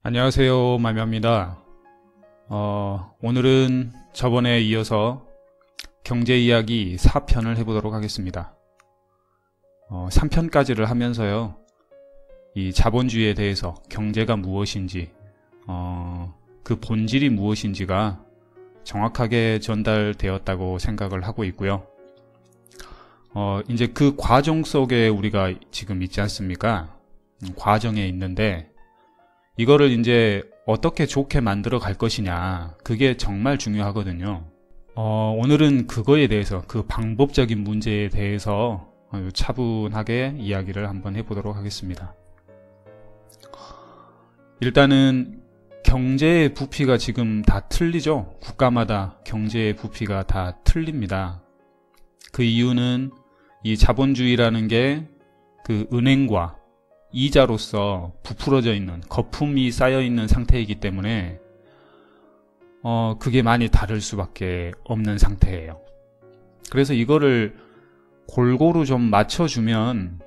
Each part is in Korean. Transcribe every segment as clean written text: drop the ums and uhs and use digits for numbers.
안녕하세요, 마미입니다. 오늘은 저번에 이어서 경제 이야기 4편을 해보도록 하겠습니다. 3편까지를 하면서요, 이 자본주의에 대해서 경제가 무엇인지, 그 본질이 무엇인지가 정확하게 전달되었다고 생각을 하고 있고요. 이제 그 과정 속에 우리가 지금 있지 않습니까? 과정에 있는데, 이거를 이제 어떻게 좋게 만들어 갈 것이냐, 그게 정말 중요하거든요. 오늘은 그거에 대해서, 그 방법적인 문제에 대해서 차분하게 이야기를 한번 해보도록 하겠습니다. 일단은 경제의 부피가 지금 다 틀리죠. 국가마다 경제의 부피가 다 틀립니다. 그 이유는 이 자본주의라는 게 그 은행과 이자로서 부풀어져 있는, 거품이 쌓여 있는 상태이기 때문에 그게 많이 다를 수밖에 없는 상태예요. 그래서 이거를 골고루 좀 맞춰주면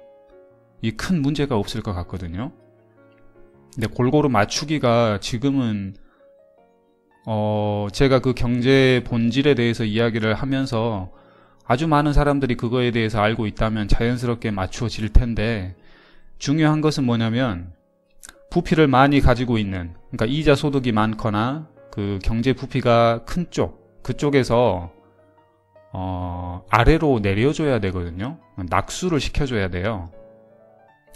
이 큰 문제가 없을 것 같거든요. 근데 골고루 맞추기가 지금은 제가 그 경제의 본질에 대해서 이야기를 하면서 아주 많은 사람들이 그거에 대해서 알고 있다면 자연스럽게 맞추어질 텐데, 중요한 것은 뭐냐면 부피를 많이 가지고 있는, 그러니까 이자 소득이 많거나 그 경제 부피가 큰 쪽, 그쪽에서 아래로 내려줘야 되거든요. 낙수를 시켜줘야 돼요.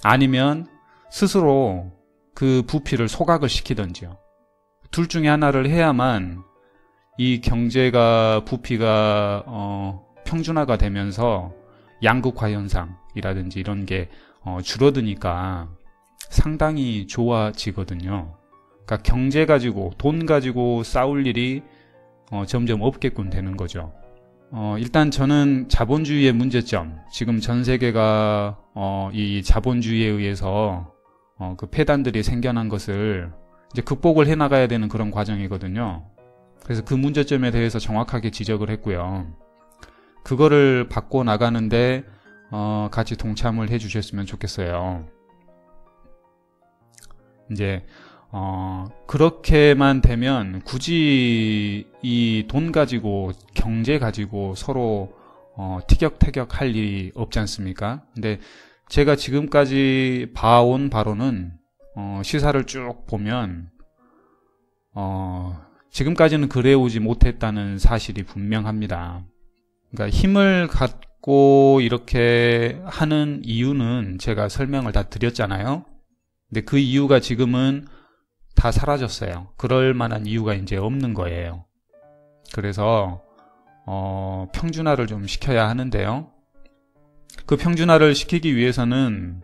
아니면 스스로 그 부피를 소각을 시키든지요. 둘 중에 하나를 해야만 이 경제가 부피가 평준화가 되면서 양극화 현상이라든지 이런 게 줄어드니까 상당히 좋아지거든요. 그러니까 경제 가지고, 돈 가지고 싸울 일이 점점 없게끔 되는 거죠. 일단 저는 자본주의의 문제점, 지금 전 세계가 이 자본주의에 의해서 그 폐단들이 생겨난 것을 이제 극복을 해 나가야 되는 그런 과정이거든요. 그래서 그 문제점에 대해서 정확하게 지적을 했고요. 그거를 바꿔 나가는데 같이 동참을 해 주셨으면 좋겠어요. 이제 그렇게만 되면 굳이 이 돈 가지고, 경제 가지고 서로 티격태격 할 일이 없지 않습니까? 근데 제가 지금까지 봐온 바로는 시사를 쭉 보면 지금까지는 그래오지 못했다는 사실이 분명합니다. 그러니까 힘을 갖고 이렇게 하는 이유는 제가 설명을 다 드렸잖아요. 근데 그 이유가 지금은 다 사라졌어요. 그럴 만한 이유가 이제 없는 거예요. 그래서 평준화를 좀 시켜야 하는데요. 그 평준화를 시키기 위해서는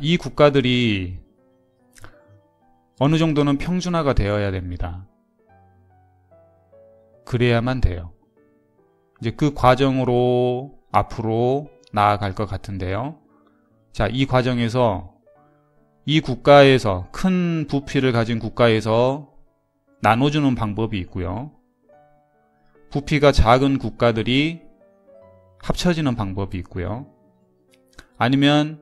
이 국가들이 어느 정도는 평준화가 되어야 됩니다. 그래야만 돼요. 이제 그 과정으로 앞으로 나아갈 것 같은데요. 이 과정에서 이 국가에서, 큰 부피를 가진 국가에서 나눠주는 방법이 있고요. 부피가 작은 국가들이 합쳐지는 방법이 있고요. 아니면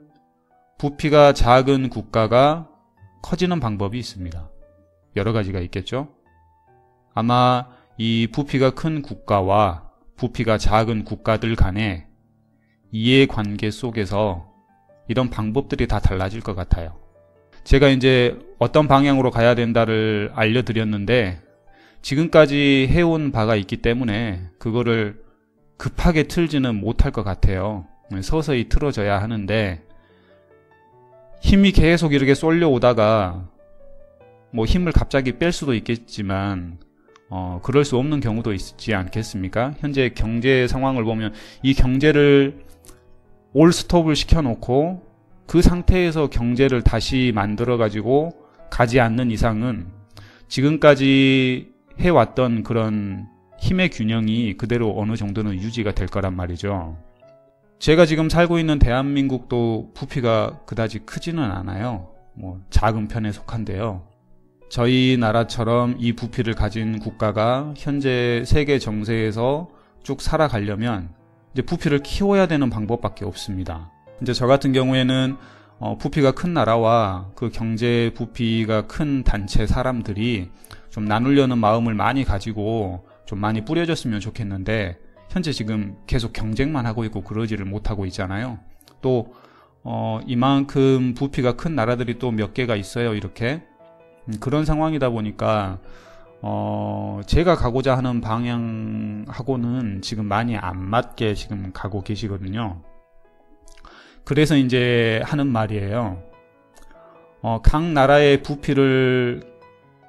부피가 작은 국가가 커지는 방법이 있습니다. 여러 가지가 있겠죠. 아마 이 부피가 큰 국가와 부피가 작은 국가들 간의 이해관계 속에서 이런 방법들이 다 달라질 것 같아요. 제가 이제 어떤 방향으로 가야 된다를 알려드렸는데, 지금까지 해온 바가 있기 때문에 그거를 급하게 틀지는 못할 것 같아요. 서서히 틀어져야 하는데, 힘이 계속 이렇게 쏠려오다가 뭐 힘을 갑자기 뺄 수도 있겠지만 그럴 수 없는 경우도 있지 않겠습니까? 현재 경제 상황을 보면 이 경제를 올 스톱을 시켜놓고 그 상태에서 경제를 다시 만들어 가지고 가지 않는 이상은 지금까지 해왔던 그런 힘의 균형이 그대로 어느 정도는 유지가 될 거란 말이죠. 제가 지금 살고 있는 대한민국도 부피가 그다지 크지는 않아요. 뭐 작은 편에 속한데요. 저희 나라처럼 이 부피를 가진 국가가 현재 세계 정세에서 쭉 살아가려면 이제 부피를 키워야 되는 방법밖에 없습니다. 이제 저 같은 경우에는 부피가 큰 나라와 그 경제 부피가 큰 단체 사람들이 좀 나누려는 마음을 많이 가지고 좀 많이 뿌려졌으면 좋겠는데, 현재 지금 계속 경쟁만 하고 있고 그러지를 못하고 있잖아요. 또 이만큼 부피가 큰 나라들이 또 몇 개가 있어요. 이렇게 그런 상황이다 보니까 제가 가고자 하는 방향하고는 지금 많이 안 맞게 지금 가고 계시거든요. 그래서 이제 하는 말이에요. 각 나라의 부피를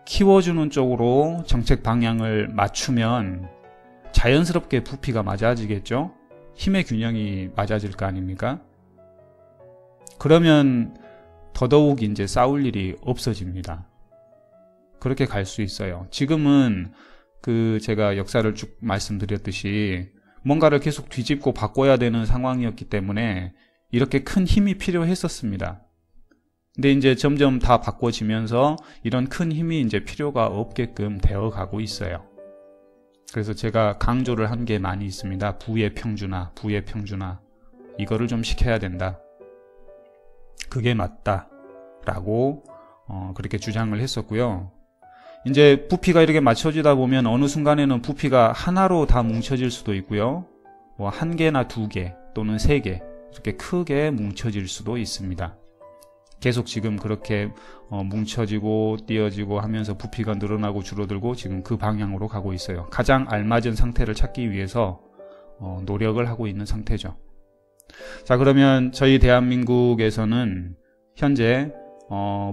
키워주는 쪽으로 정책 방향을 맞추면 자연스럽게 부피가 맞아지겠죠? 힘의 균형이 맞아질 거 아닙니까? 그러면 더더욱 이제 싸울 일이 없어집니다. 그렇게 갈 수 있어요. 지금은 제가 역사를 쭉 말씀드렸듯이 뭔가를 계속 뒤집고 바꿔야 되는 상황이었기 때문에 이렇게 큰 힘이 필요했었습니다. 근데 이제 점점 다 바꿔지면서 이런 큰 힘이 이제 필요가 없게끔 되어 가고 있어요. 그래서 제가 강조를 한 게 많이 있습니다. 부의 평준화, 부의 평준화. 이거를 좀 시켜야 된다. 그게 맞다. 라고 그렇게 주장을 했었고요. 이제 부피가 이렇게 맞춰지다 보면 어느 순간에는 부피가 하나로 다 뭉쳐질 수도 있고요. 뭐 한 개나 두 개 또는 세 개 이렇게 크게 뭉쳐질 수도 있습니다. 계속 지금 그렇게 뭉쳐지고 띄어지고 하면서 부피가 늘어나고 줄어들고 지금 그 방향으로 가고 있어요. 가장 알맞은 상태를 찾기 위해서 노력을 하고 있는 상태죠. 자, 그러면 저희 대한민국에서는 현재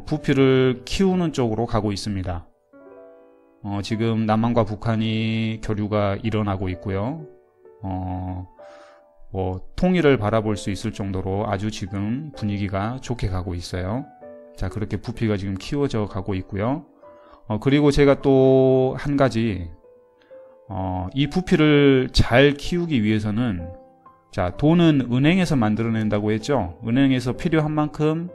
부피를 키우는 쪽으로 가고 있습니다. 지금 남한과 북한이 교류가 일어나고 있고요. 통일을 바라볼 수 있을 정도로 아주 지금 분위기가 좋게 가고 있어요. 자, 그렇게 부피가 지금 키워져 가고 있고요. 그리고 제가 또 한 가지, 이 부피를 잘 키우기 위해서는, 자, 돈은 은행에서 만들어낸다고 했죠. 은행에서 필요한 만큼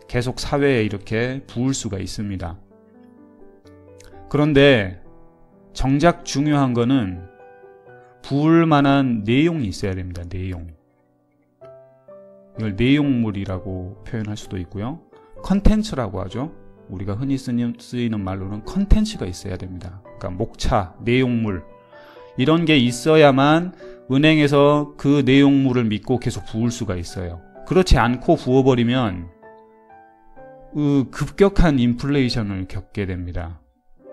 계속 사회에 이렇게 부을 수가 있습니다. 그런데 정작 중요한 거는 부을 만한 내용이 있어야 됩니다. 내용. 이걸 내용물이라고 표현할 수도 있고요. 컨텐츠라고 하죠. 우리가 흔히 쓰이는 말로는 컨텐츠가 있어야 됩니다. 그러니까 목차, 내용물 이런 게 있어야만 은행에서 그 내용물을 믿고 계속 부을 수가 있어요. 그렇지 않고 부어버리면 급격한 인플레이션을 겪게 됩니다.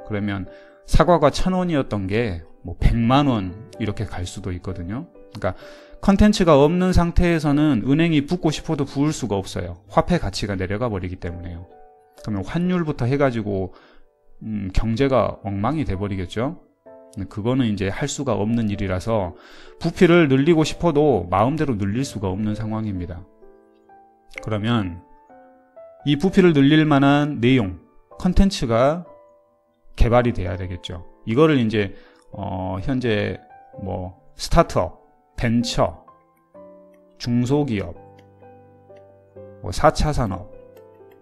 그러면 사과가 1,000원이었던 게 뭐 100만 원 이렇게 갈 수도 있거든요. 그러니까 컨텐츠가 없는 상태에서는 은행이 붓고 싶어도 부을 수가 없어요. 화폐 가치가 내려가 버리기 때문에요. 그러면 환율부터 해가지고 경제가 엉망이 돼버리겠죠. 그거는 이제 할 수가 없는 일이라서 부피를 늘리고 싶어도 마음대로 늘릴 수가 없는 상황입니다. 그러면 이 부피를 늘릴 만한 내용, 컨텐츠가 개발이 돼야 되겠죠. 이거를 이제 현재 뭐 스타트업, 벤처, 중소기업, 뭐 4차 산업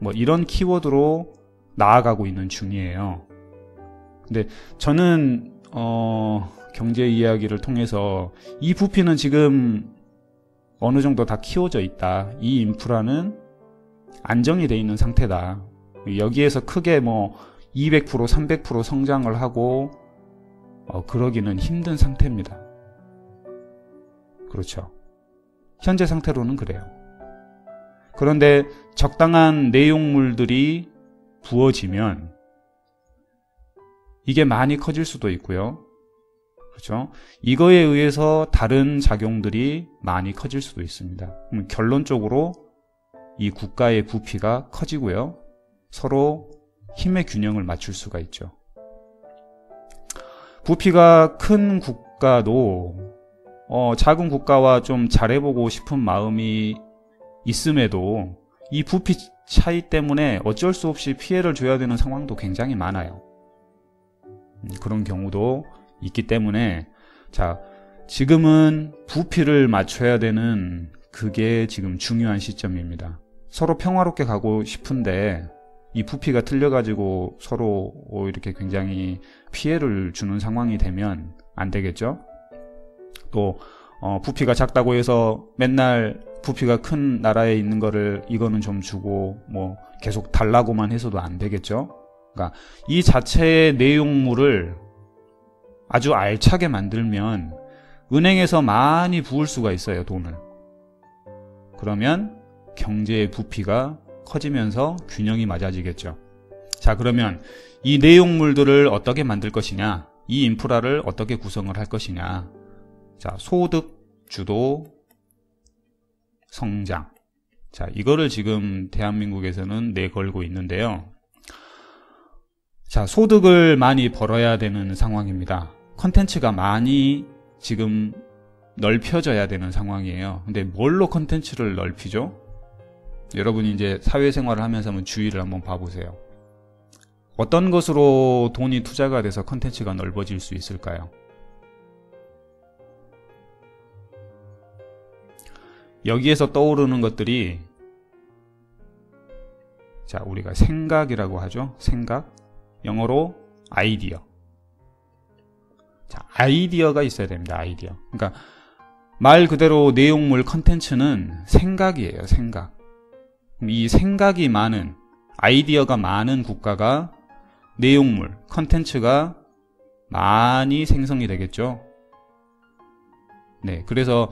뭐 이런 키워드로 나아가고 있는 중이에요. 근데 저는 경제 이야기를 통해서 이 부피는 지금 어느 정도 다 키워져 있다. 이 인프라는 안정이 돼 있는 상태다. 여기에서 크게 뭐 200%, 300% 성장을 하고 그러기는 힘든 상태입니다. 그렇죠. 현재 상태로는 그래요. 그런데 적당한 내용물들이 부어지면 이게 많이 커질 수도 있고요. 그렇죠? 이거에 의해서 다른 작용들이 많이 커질 수도 있습니다. 그럼 결론적으로 이 국가의 부피가 커지고요. 서로 힘의 균형을 맞출 수가 있죠. 부피가 큰 국가도 작은 국가와 좀 잘해보고 싶은 마음이 있음에도 이 부피 차이 때문에 어쩔 수 없이 피해를 줘야 되는 상황도 굉장히 많아요. 그런 경우도 있기 때문에 자, 지금은 부피를 맞춰야 되는 그게 지금 중요한 시점입니다. 서로 평화롭게 가고 싶은데 이 부피가 틀려가지고 서로 이렇게 굉장히 피해를 주는 상황이 되면 안 되겠죠? 또 부피가 작다고 해서 맨날 부피가 큰 나라에 있는 거를 이거는 좀 주고 뭐 계속 달라고만 해서도 안 되겠죠. 그러니까 이 자체의 내용물을 아주 알차게 만들면 은행에서 많이 부을 수가 있어요, 돈을. 그러면 경제의 부피가 커지면서 균형이 맞아지겠죠. 자, 그러면 이 내용물들을 어떻게 만들 것이냐, 이 인프라를 어떻게 구성을 할 것이냐. 자, 소득 주도 성장. 자, 이거를 지금 대한민국에서는 내걸고 있는데요. 자, 소득을 많이 벌어야 되는 상황입니다. 컨텐츠가 많이 지금 넓혀져야 되는 상황이에요. 근데 뭘로 컨텐츠를 넓히죠? 여러분이 이제 사회생활을 하면서 한번 주위를 한번 봐보세요. 어떤 것으로 돈이 투자가 돼서 컨텐츠가 넓어질 수 있을까요? 여기에서 떠오르는 것들이, 자, 우리가 생각이라고 하죠. 생각. 영어로 아이디어. 자, 아이디어가 있어야 됩니다. 아이디어. 그러니까 말 그대로 내용물 컨텐츠는 생각이에요. 생각. 이 생각이 많은, 아이디어가 많은 국가가 내용물, 컨텐츠가 많이 생성이 되겠죠. 네, 그래서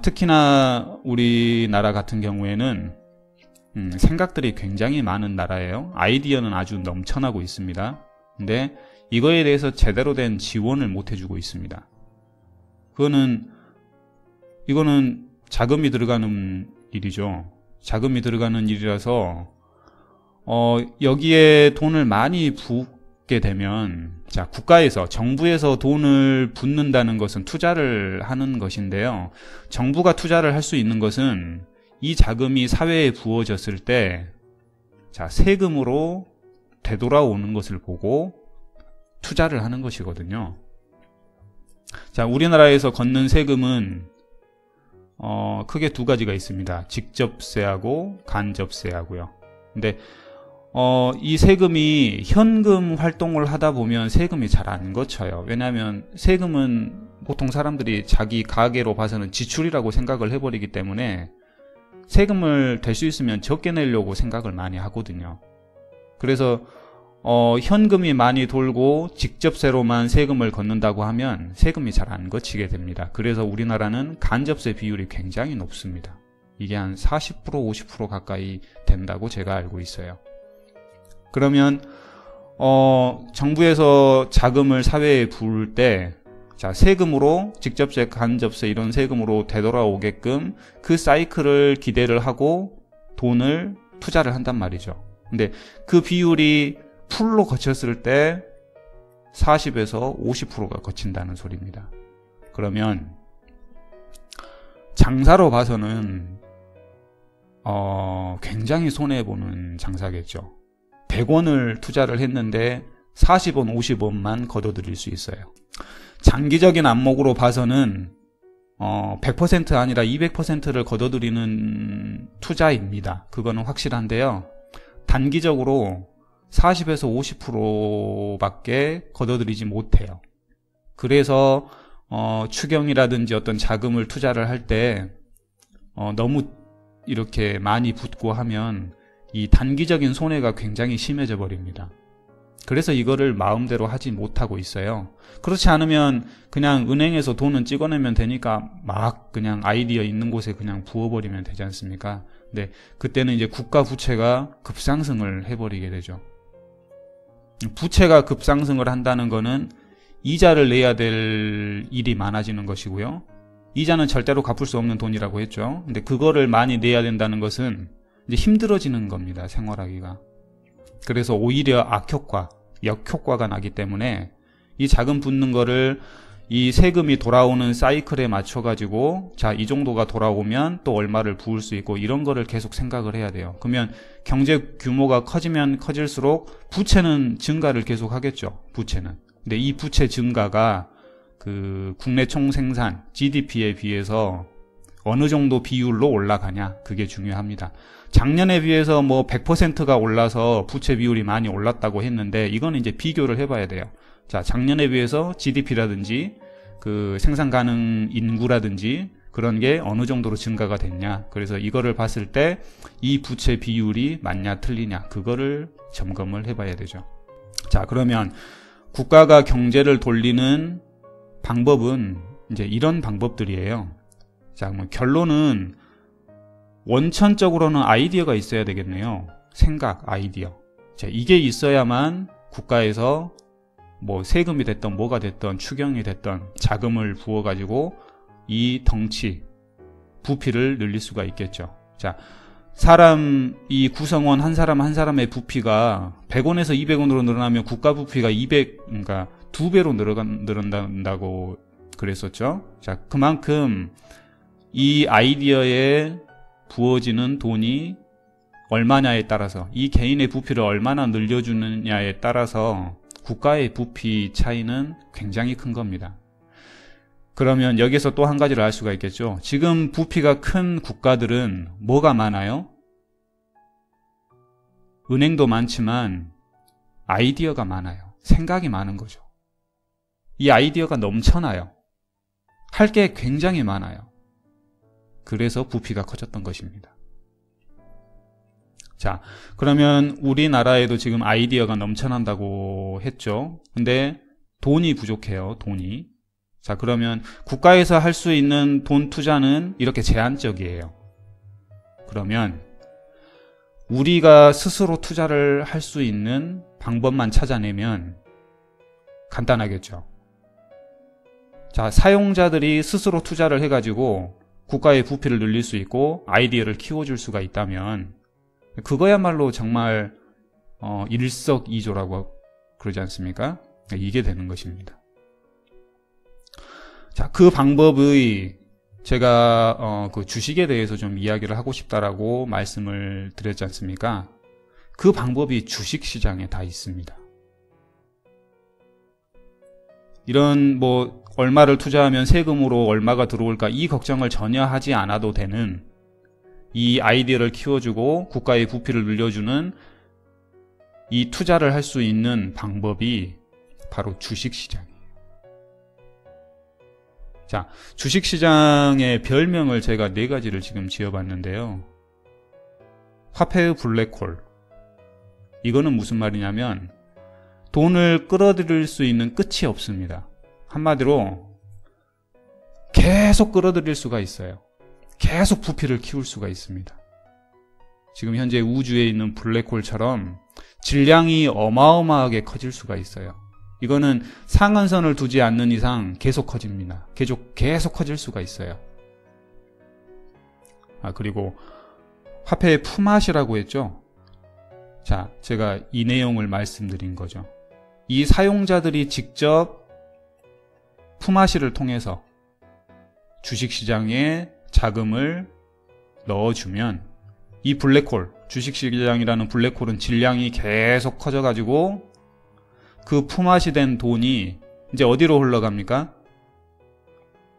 특히나 우리나라 같은 경우에는 생각들이 굉장히 많은 나라예요. 아이디어는 아주 넘쳐나고 있습니다. 근데 이거에 대해서 제대로 된 지원을 못 해주고 있습니다. 이거는 자금이 들어가는 일이죠. 자금이 들어가는 일이라서 여기에 돈을 많이 붓게 되면, 자, 국가에서, 정부에서 돈을 붓는다는 것은 투자를 하는 것인데요. 정부가 투자를 할 수 있는 것은 이 자금이 사회에 부어졌을 때, 자, 세금으로 되돌아오는 것을 보고 투자를 하는 것이거든요. 자, 우리나라에서 걷는 세금은 크게 두 가지가 있습니다. 직접세하고 간접세하고요. 근데 이 세금이 현금 활동을 하다 보면 세금이 잘 안 거쳐요. 왜냐하면 세금은 보통 사람들이 자기 가계로 봐서는 지출이라고 생각을 해버리기 때문에 세금을 될 수 있으면 적게 내려고 생각을 많이 하거든요. 그래서 현금이 많이 돌고 직접세로만 세금을 걷는다고 하면 세금이 잘 안 거치게 됩니다. 그래서 우리나라는 간접세 비율이 굉장히 높습니다. 이게 한 40%, 50% 가까이 된다고 제가 알고 있어요. 그러면 정부에서 자금을 사회에 부을 때, 자, 세금으로, 직접세, 간접세 이런 세금으로 되돌아오게끔 그 사이클을 기대를 하고 돈을 투자를 한단 말이죠. 근데 그 비율이 풀로 거쳤을 때 40에서 50%가 거친다는 소리입니다. 그러면 장사로 봐서는 굉장히 손해보는 장사겠죠. 100원을 투자를 했는데 40원, 50원만 걷어들일 수 있어요. 장기적인 안목으로 봐서는 100% 아니라 200%를 걷어들이는 투자입니다. 그거는 확실한데요. 단기적으로 40에서 50%밖에 걷어들이지 못해요. 그래서 추경이라든지 어떤 자금을 투자를 할 때 너무 이렇게 많이 붓고 하면 이 단기적인 손해가 굉장히 심해져 버립니다. 그래서 이거를 마음대로 하지 못하고 있어요. 그렇지 않으면 그냥 은행에서 돈은 찍어내면 되니까 막 그냥 아이디어 있는 곳에 그냥 부어버리면 되지 않습니까? 근데 그때는 이제 국가 부채가 급상승을 해버리게 되죠. 부채가 급상승을 한다는 거는 이자를 내야 될 일이 많아지는 것이고요. 이자는 절대로 갚을 수 없는 돈이라고 했죠. 근데 그거를 많이 내야 된다는 것은 이제 힘들어지는 겁니다. 생활하기가. 그래서 오히려 악효과, 역효과가 나기 때문에 이 자금 붓는 거를 이 세금이 돌아오는 사이클에 맞춰가지고, 자, 이 정도가 돌아오면 또 얼마를 부을 수 있고, 이런 거를 계속 생각을 해야 돼요. 그러면 경제 규모가 커지면 커질수록 부채는 증가를 계속 하겠죠. 부채는. 근데 이 부채 증가가 그 국내 총생산, GDP에 비해서 어느 정도 비율로 올라가냐, 그게 중요합니다. 작년에 비해서 뭐 100%가 올라서 부채 비율이 많이 올랐다고 했는데, 이거는 이제 비교를 해봐야 돼요. 자, 작년에 비해서 GDP라든지 그 생산 가능 인구라든지 그런 게 어느 정도로 증가가 됐냐. 그래서 이거를 봤을 때 이 부채 비율이 맞냐 틀리냐 그거를 점검을 해봐야 되죠. 자, 그러면 국가가 경제를 돌리는 방법은 이제 이런 방법들이에요. 자, 뭐 결론은 원천적으로는 아이디어가 있어야 되겠네요. 생각, 아이디어. 자, 이게 있어야만 국가에서 뭐 세금이 됐던 뭐가 됐던 추경이 됐던 자금을 부어가지고 이 덩치, 부피를 늘릴 수가 있겠죠. 자, 이 구성원 한 사람 한 사람의 부피가 100원에서 200원으로 늘어나면 국가 부피가 그러니까 2배로 늘어난다고 그랬었죠. 자, 그만큼 이 아이디어에 부어지는 돈이 얼마냐에 따라서 이 개인의 부피를 얼마나 늘려주느냐에 따라서 국가의 부피 차이는 굉장히 큰 겁니다. 그러면 여기서 또 한 가지를 알 수가 있겠죠. 지금 부피가 큰 국가들은 뭐가 많아요? 은행도 많지만 아이디어가 많아요. 생각이 많은 거죠. 이 아이디어가 넘쳐나요. 할 게 굉장히 많아요. 그래서 부피가 커졌던 것입니다. 자, 그러면 우리나라에도 지금 아이디어가 넘쳐난다고 했죠. 근데 돈이 부족해요. 돈이. 자, 그러면 국가에서 할 수 있는 돈 투자는 이렇게 제한적이에요. 그러면 우리가 스스로 투자를 할 수 있는 방법만 찾아내면 간단하겠죠. 자, 사용자들이 스스로 투자를 해가지고 국가의 부피를 늘릴 수 있고 아이디어를 키워줄 수가 있다면 그거야말로 정말 일석이조라고 그러지 않습니까? 이게 되는 것입니다. 자, 그 방법의 제가 그 주식에 대해서 좀 이야기를 하고 싶다라고 말씀을 드렸지 않습니까? 그 방법이 주식시장에 다 있습니다. 이런 뭐 얼마를 투자하면 세금으로 얼마가 들어올까 이 걱정을 전혀 하지 않아도 되는 이 아이디어를 키워주고 국가의 부피를 늘려주는 이 투자를 할 수 있는 방법이 바로 주식시장이에요. 자, 주식시장의 별명을 제가 4가지를 지금 지어봤는데요. 화폐의 블랙홀. 이거는 무슨 말이냐면 돈을 끌어들일 수 있는 끝이 없습니다. 한마디로 계속 끌어들일 수가 있어요. 계속 부피를 키울 수가 있습니다. 지금 현재 우주에 있는 블랙홀처럼 질량이 어마어마하게 커질 수가 있어요. 이거는 상한선을 두지 않는 이상 계속 커집니다. 계속 커질 수가 있어요. 그리고 화폐의 품앗이라고 했죠. 자, 제가 이 내용을 말씀드린 거죠. 이 사용자들이 직접 품앗이를 통해서 주식시장에 자금을 넣어주면 이 블랙홀, 주식시장이라는 블랙홀은 질량이 계속 커져가지고 그 품앗이 된 돈이 이제 어디로 흘러갑니까?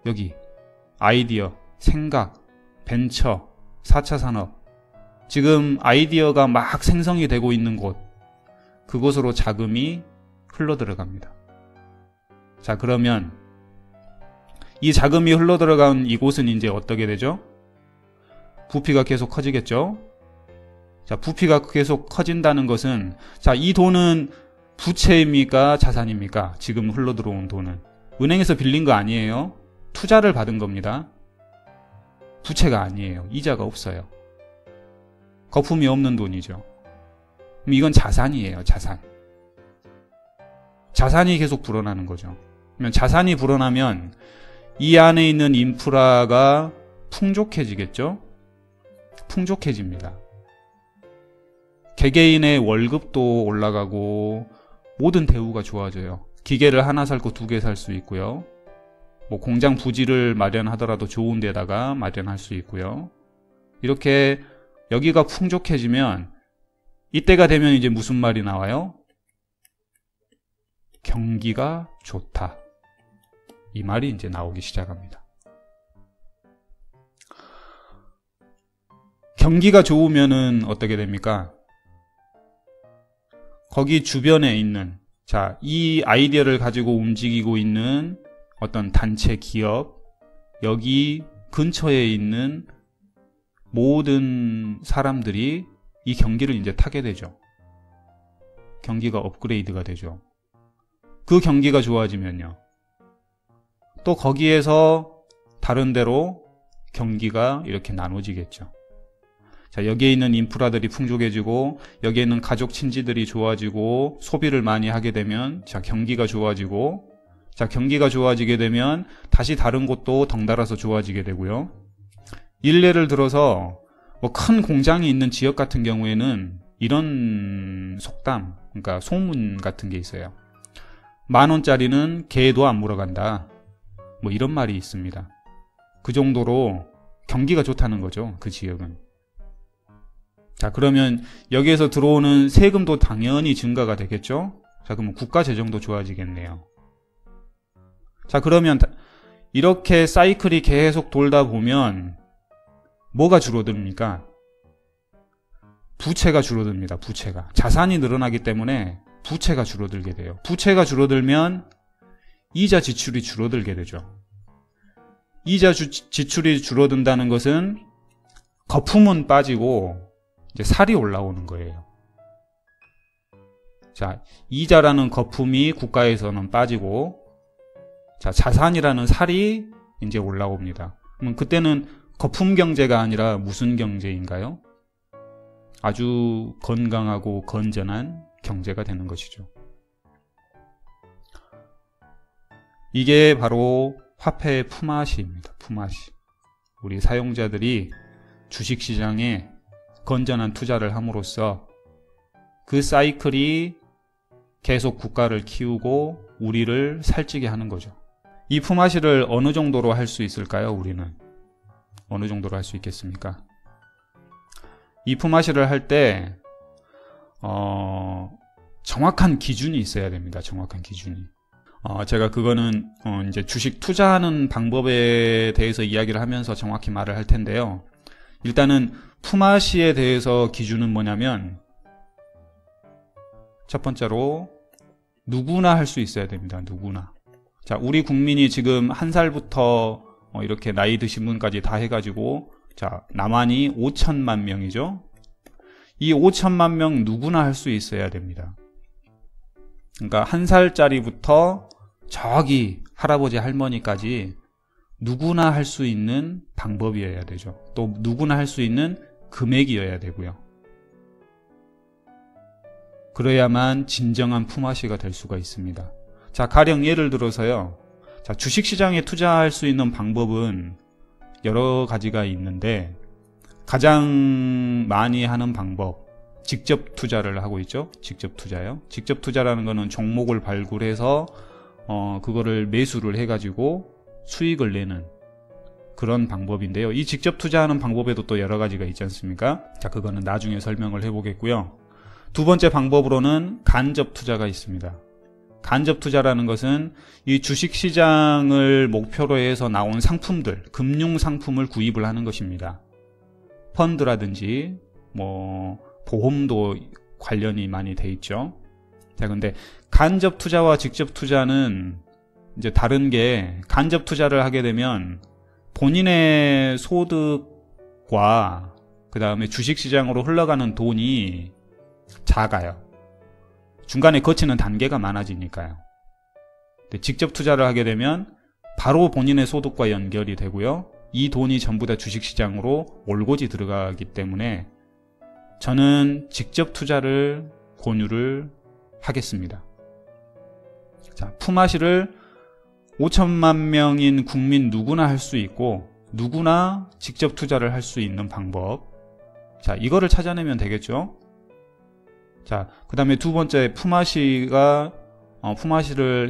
여기 아이디어, 생각, 벤처, 4차 산업, 지금 아이디어가 막 생성이 되고 있는 곳, 그곳으로 자금이 흘러들어갑니다. 자, 그러면 이 자금이 흘러들어간 이곳은 이제 어떻게 되죠? 부피가 계속 커지겠죠? 자, 부피가 계속 커진다는 것은, 자, 이 돈은 부채입니까? 자산입니까? 지금 흘러들어온 돈은. 은행에서 빌린 거 아니에요. 투자를 받은 겁니다. 부채가 아니에요. 이자가 없어요. 거품이 없는 돈이죠. 그럼 이건 자산이에요. 자산. 자산이 계속 불어나는 거죠. 그러면 자산이 불어나면 이 안에 있는 인프라가 풍족해지겠죠? 풍족해집니다. 개개인의 월급도 올라가고 모든 대우가 좋아져요. 기계를 하나 살고 2개 살 수 있고요. 뭐 공장 부지를 마련하더라도 좋은 데다가 마련할 수 있고요. 이렇게 여기가 풍족해지면 이때가 되면 이제 무슨 말이 나와요? 경기가 좋다. 이 말이 이제 나오기 시작합니다. 경기가 좋으면은 어떻게 됩니까? 거기 주변에 있는, 자, 이 아이디어를 가지고 움직이고 있는 어떤 단체 기업, 여기 근처에 있는 모든 사람들이 이 경기를 이제 타게 되죠. 경기가 업그레이드가 되죠. 그 경기가 좋아지면요, 또 거기에서 다른 데로 경기가 이렇게 나눠지겠죠. 자, 여기에 있는 인프라들이 풍족해지고 여기에 있는 가족 친지들이 좋아지고 소비를 많이 하게 되면, 자, 경기가 좋아지고, 자, 경기가 좋아지게 되면 다시 다른 곳도 덩달아서 좋아지게 되고요. 일례를 들어서 뭐 큰 공장이 있는 지역 같은 경우에는 이런 속담, 그러니까 소문 같은 게 있어요. 10,000원짜리는 개도 안 물어간다, 뭐 이런 말이 있습니다. 그 정도로 경기가 좋다는 거죠, 그 지역은. 자, 그러면 여기에서 들어오는 세금도 당연히 증가가 되겠죠. 자, 그러면 국가 재정도 좋아지겠네요. 자, 그러면 이렇게 사이클이 계속 돌다 보면 뭐가 줄어듭니까? 부채가 줄어듭니다. 부채가. 자산이 늘어나기 때문에 부채가 줄어들게 돼요. 부채가 줄어들면 이자 지출이 줄어들게 되죠. 이자 지출이 줄어든다는 것은 거품은 빠지고 이제 살이 올라오는 거예요. 자, 이자라는 거품이 국가에서는 빠지고, 자, 자산이라는 살이 이제 올라옵니다. 그럼 그때는 거품 경제가 아니라 무슨 경제인가요? 아주 건강하고 건전한 경제가 되는 것이죠. 이게 바로 화폐의 품앗이입니다. 품앗이. 우리 사용자들이 주식시장에 건전한 투자를 함으로써 그 사이클이 계속 국가를 키우고 우리를 살찌게 하는 거죠. 이 품앗이를 어느 정도로 할 수 있을까요? 우리는 어느 정도로 할 수 있겠습니까? 이 품앗이를 할 때 정확한 기준이 있어야 됩니다. 정확한 기준이. 제가 그거는 이제 주식 투자하는 방법에 대해서 이야기를 하면서 정확히 말을 할 텐데요. 일단은 품앗이에 대해서 기준은 뭐냐면, 첫 번째로 누구나 할 수 있어야 됩니다. 누구나. 자, 우리 국민이 지금 1살부터 이렇게 나이 드신 분까지 다 해가지고, 자, 남한이 5천만 명이죠. 이 5천만 명 누구나 할 수 있어야 됩니다. 그러니까 1살짜리부터 저기 할아버지 할머니까지 누구나 할 수 있는 방법이어야 되죠. 또 누구나 할 수 있는 금액이어야 되고요. 그래야만 진정한 품앗이가 될 수가 있습니다. 자, 가령 예를 들어서요. 자, 주식시장에 투자할 수 있는 방법은 여러 가지가 있는데, 가장 많이 하는 방법, 직접 투자를 하고 있죠. 직접 투자요. 직접 투자라는 거는 종목을 발굴해서 그거를 매수를 해가지고 수익을 내는 그런 방법인데요. 이 직접 투자하는 방법에도 또 여러 가지가 있지 않습니까? 자, 그거는 나중에 설명을 해보겠고요. 두 번째 방법으로는 간접 투자가 있습니다. 간접 투자라는 것은 이 주식시장을 목표로 해서 나온 상품들, 금융상품을 구입을 하는 것입니다. 펀드라든지 뭐 보험도 관련이 많이 돼 있죠. 자, 근데 간접 투자와 직접 투자는 이제 다른 게, 간접 투자를 하게 되면 본인의 소득과 그 다음에 주식시장으로 흘러가는 돈이 작아요. 중간에 거치는 단계가 많아지니까요. 근데 직접 투자를 하게 되면 바로 본인의 소득과 연결이 되고요. 이 돈이 전부 다 주식시장으로 올고지 들어가기 때문에 저는 직접 투자를 권유를 하겠습니다. 자, 품앗이를 5천만 명인 국민 누구나 할 수 있고 누구나 직접 투자를 할 수 있는 방법. 자, 이거를 찾아내면 되겠죠. 자, 그 다음에 두 번째, 품앗이를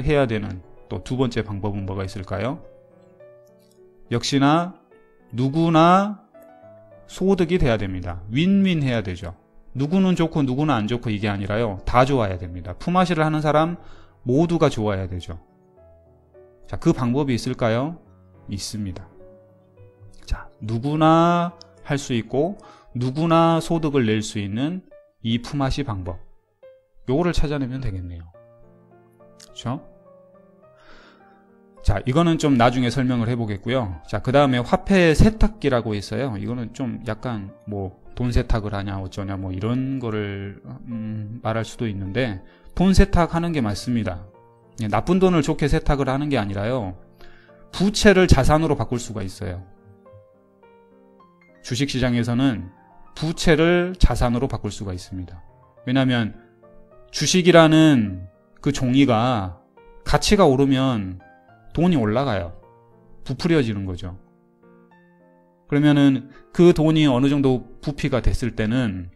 해야 되는 또 두 번째 방법은 뭐가 있을까요? 역시나 누구나 소득이 돼야 됩니다. 윈윈 해야 되죠. 누구는 좋고 누구는 안 좋고 이게 아니라요, 다 좋아야 됩니다. 품앗이를 하는 사람 모두가 좋아야 되죠. 자, 그 방법이 있을까요? 있습니다. 자, 누구나 할 수 있고 누구나 소득을 낼 수 있는 이 품앗이 방법, 요거를 찾아내면 되겠네요. 그렇죠? 자, 이거는 좀 나중에 설명을 해보겠고요. 자, 그 다음에 화폐 세탁기라고 있어요. 이거는 좀 약간 뭐 돈 세탁을 하냐 어쩌냐 뭐 이런 거를 말할 수도 있는데, 돈 세탁하는 게 맞습니다. 나쁜 돈을 좋게 세탁을 하는 게 아니라요, 부채를 자산으로 바꿀 수가 있어요. 주식시장에서는 부채를 자산으로 바꿀 수가 있습니다. 왜냐하면 주식이라는 그 종이가 가치가 오르면 돈이 올라가요. 부풀려지는 거죠. 그러면은 그 돈이 어느 정도 부피가 됐을 때는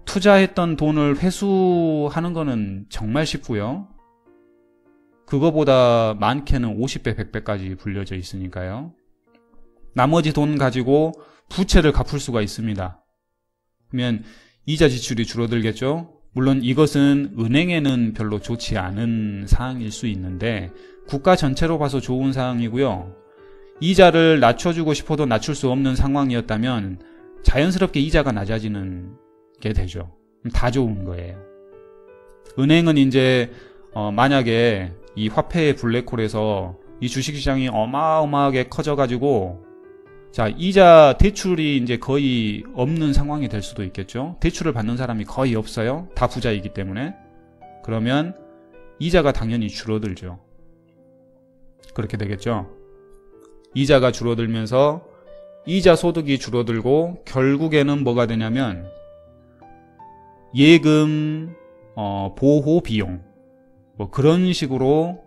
투자했던 돈을 회수하는 거는 정말 쉽고요. 그거보다 많게는 50배, 100배까지 불려져 있으니까요. 나머지 돈 가지고 부채를 갚을 수가 있습니다. 그러면 이자 지출이 줄어들겠죠. 물론 이것은 은행에는 별로 좋지 않은 사항일 수 있는데 국가 전체로 봐서 좋은 사항이고요. 이자를 낮춰주고 싶어도 낮출 수 없는 상황이었다면 자연스럽게 이자가 낮아지는 게 되죠. 다 좋은 거예요. 은행은 이제 만약에 이 화폐의 블랙홀에서 이 주식시장이 어마어마하게 커져가지고, 자, 이자 대출이 이제 거의 없는 상황이 될 수도 있겠죠. 대출을 받는 사람이 거의 없어요. 다 부자이기 때문에. 그러면 이자가 당연히 줄어들죠. 그렇게 되겠죠. 이자가 줄어들면서 이자 소득이 줄어들고 결국에는 뭐가 되냐면 예금, 보호 비용, 뭐 그런 식으로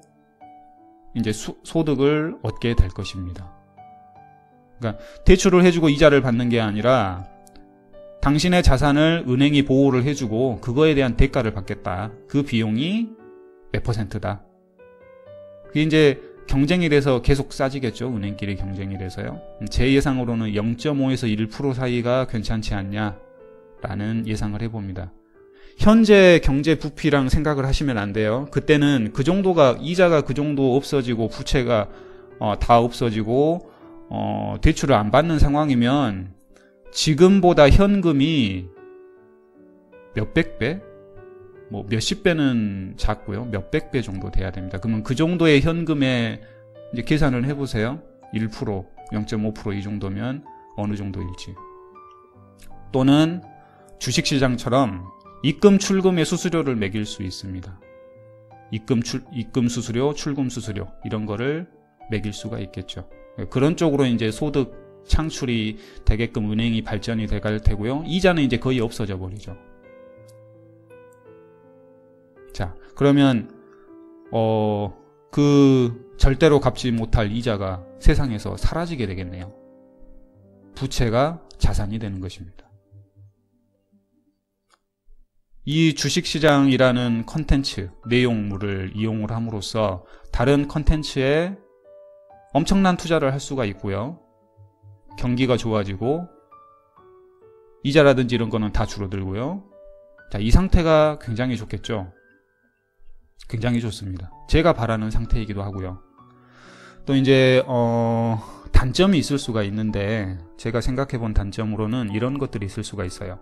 이제 소득을 얻게 될 것입니다. 그러니까 대출을 해주고 이자를 받는 게 아니라 당신의 자산을 은행이 보호를 해주고 그거에 대한 대가를 받겠다. 그 비용이 몇 %다. 그게 이제 경쟁이 돼서 계속 싸지겠죠. 은행끼리 경쟁이 돼서요. 제 예상으로는 0.5에서 1% 사이가 괜찮지 않냐라는 예상을 해봅니다. 현재 경제 부피랑 생각을 하시면 안 돼요. 그때는 그 정도가, 이자가 그 정도 없어지고 부채가 다 없어지고 대출을 안 받는 상황이면 지금보다 현금이 몇백 배? 뭐 몇십 배는 작고요. 몇백 배 정도 돼야 됩니다. 그러면 그 정도의 현금에 이제 계산을 해보세요. 1%, 0.5% 이 정도면 어느 정도일지. 또는 주식시장처럼 입금, 출금의 수수료를 매길 수 있습니다. 입금 수수료, 출금 수수료 이런 거를 매길 수가 있겠죠. 그런 쪽으로 이제 소득 창출이 되게끔 은행이 발전이 돼갈 테고요. 이자는 이제 거의 없어져 버리죠. 자, 그러면 그 절대로 갚지 못할 이자가 세상에서 사라지게 되겠네요. 부채가 자산이 되는 것입니다. 이 주식시장이라는 컨텐츠, 내용물을 이용을 함으로써 다른 컨텐츠에 엄청난 투자를 할 수가 있고요. 경기가 좋아지고 이자라든지 이런 거는 다 줄어들고요. 자, 이 상태가 굉장히 좋겠죠. 굉장히 좋습니다. 제가 바라는 상태이기도 하고요. 또 이제 단점이 있을 수가 있는데 제가 생각해 본 단점으로는 이런 것들이 있을 수가 있어요.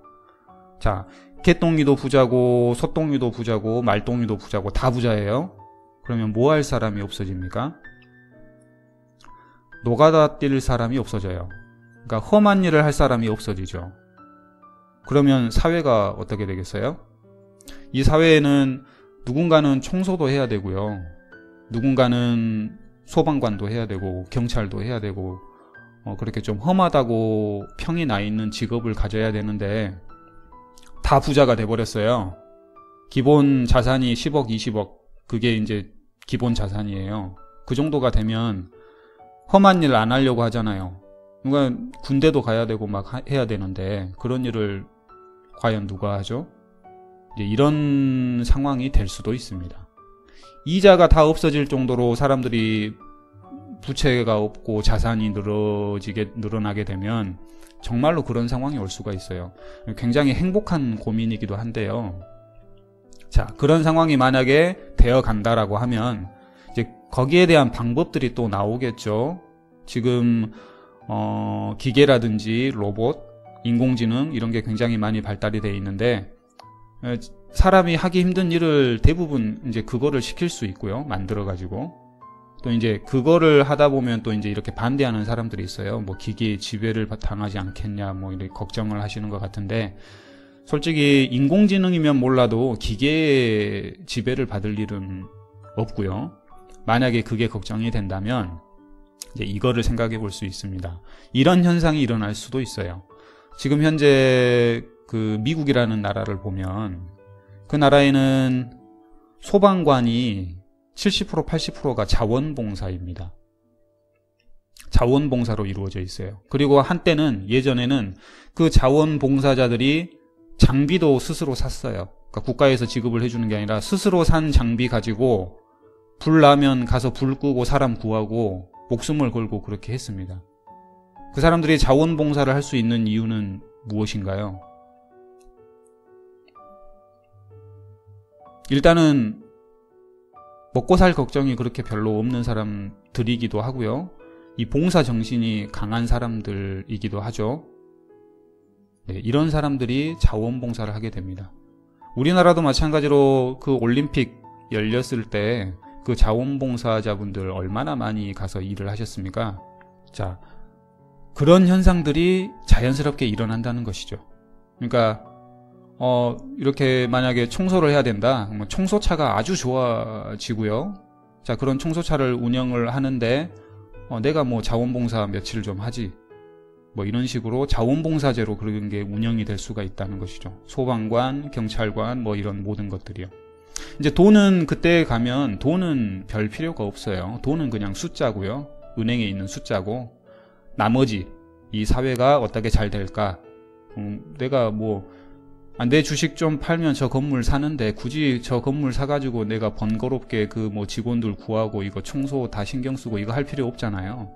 자, 개똥이도 부자고 소똥이도 부자고 말똥이도 부자고 다 부자예요. 그러면 뭐 할 사람이 없어집니까? 노가다 뛸 사람이 없어져요. 그러니까 험한 일을 할 사람이 없어지죠. 그러면 사회가 어떻게 되겠어요? 이 사회에는 누군가는 청소도 해야 되고요. 누군가는 소방관도 해야 되고 경찰도 해야 되고 그렇게 좀 험하다고 평이 나 있는 직업을 가져야 되는데 다 부자가 돼버렸어요. 기본 자산이 10억, 20억 그게 이제 기본 자산이에요. 그 정도가 되면 험한 일 안 하려고 하잖아요. 그러니까 군대도 가야 되고 막 해야 되는데 그런 일을 과연 누가 하죠? 이제 이런 상황이 될 수도 있습니다. 이자가 다 없어질 정도로 사람들이 부채가 없고 자산이 늘어나게 되면 정말로 그런 상황이 올 수가 있어요. 굉장히 행복한 고민이기도 한데요. 자, 그런 상황이 만약에 되어 간다라고 하면 이제 거기에 대한 방법들이 또 나오겠죠. 지금 기계라든지 로봇, 인공지능 이런 게 굉장히 많이 발달이 되어 있는데 사람이 하기 힘든 일을 대부분 이제 그거를 시킬 수 있고요. 만들어 가지고 또 이제 그거를 하다 보면 또 이제 이렇게 반대하는 사람들이 있어요. 뭐 기계의 지배를 당하지 않겠냐, 뭐 이렇게 걱정을 하시는 것 같은데, 솔직히 인공지능이면 몰라도 기계의 지배를 받을 일은 없고요. 만약에 그게 걱정이 된다면 이제 이거를 생각해 볼 수 있습니다. 이런 현상이 일어날 수도 있어요. 지금 현재 그 미국이라는 나라를 보면 그 나라에는 소방관이 70% 80%가 자원봉사입니다. 자원봉사로 이루어져 있어요. 그리고 한때는 예전에는 그 자원봉사자들이 장비도 스스로 샀어요. 그러니까 국가에서 지급을 해주는 게 아니라 스스로 산 장비 가지고 불 나면 가서 불 끄고 사람 구하고 목숨을 걸고 그렇게 했습니다. 그 사람들이 자원봉사를 할 수 있는 이유는 무엇인가요? 일단은 먹고 살 걱정이 그렇게 별로 없는 사람들이기도 하고요. 이 봉사 정신이 강한 사람들이기도 하죠. 네, 이런 사람들이 자원봉사를 하게 됩니다. 우리나라도 마찬가지로 그 올림픽 열렸을 때 그 자원봉사자분들 얼마나 많이 가서 일을 하셨습니까? 자, 그런 현상들이 자연스럽게 일어난다는 것이죠. 그러니까 이렇게 만약에 청소를 해야 된다. 청소차가 아주 좋아지고요. 자, 그런 청소차를 운영을 하는데 내가 뭐 자원봉사 며칠 좀 하지. 뭐 이런 식으로 자원봉사제로 그런 게 운영이 될 수가 있다는 것이죠. 소방관, 경찰관, 뭐 이런 모든 것들이요. 이제 돈은 그때 가면 돈은 별 필요가 없어요. 돈은 그냥 숫자고요. 은행에 있는 숫자고, 나머지 이 사회가 어떻게 잘 될까? 내가 뭐 내 주식 좀 팔면 저 건물 사는데 굳이 저 건물 사가지고 내가 번거롭게 그 뭐 직원들 구하고 이거 청소 다 신경 쓰고 이거 할 필요 없잖아요.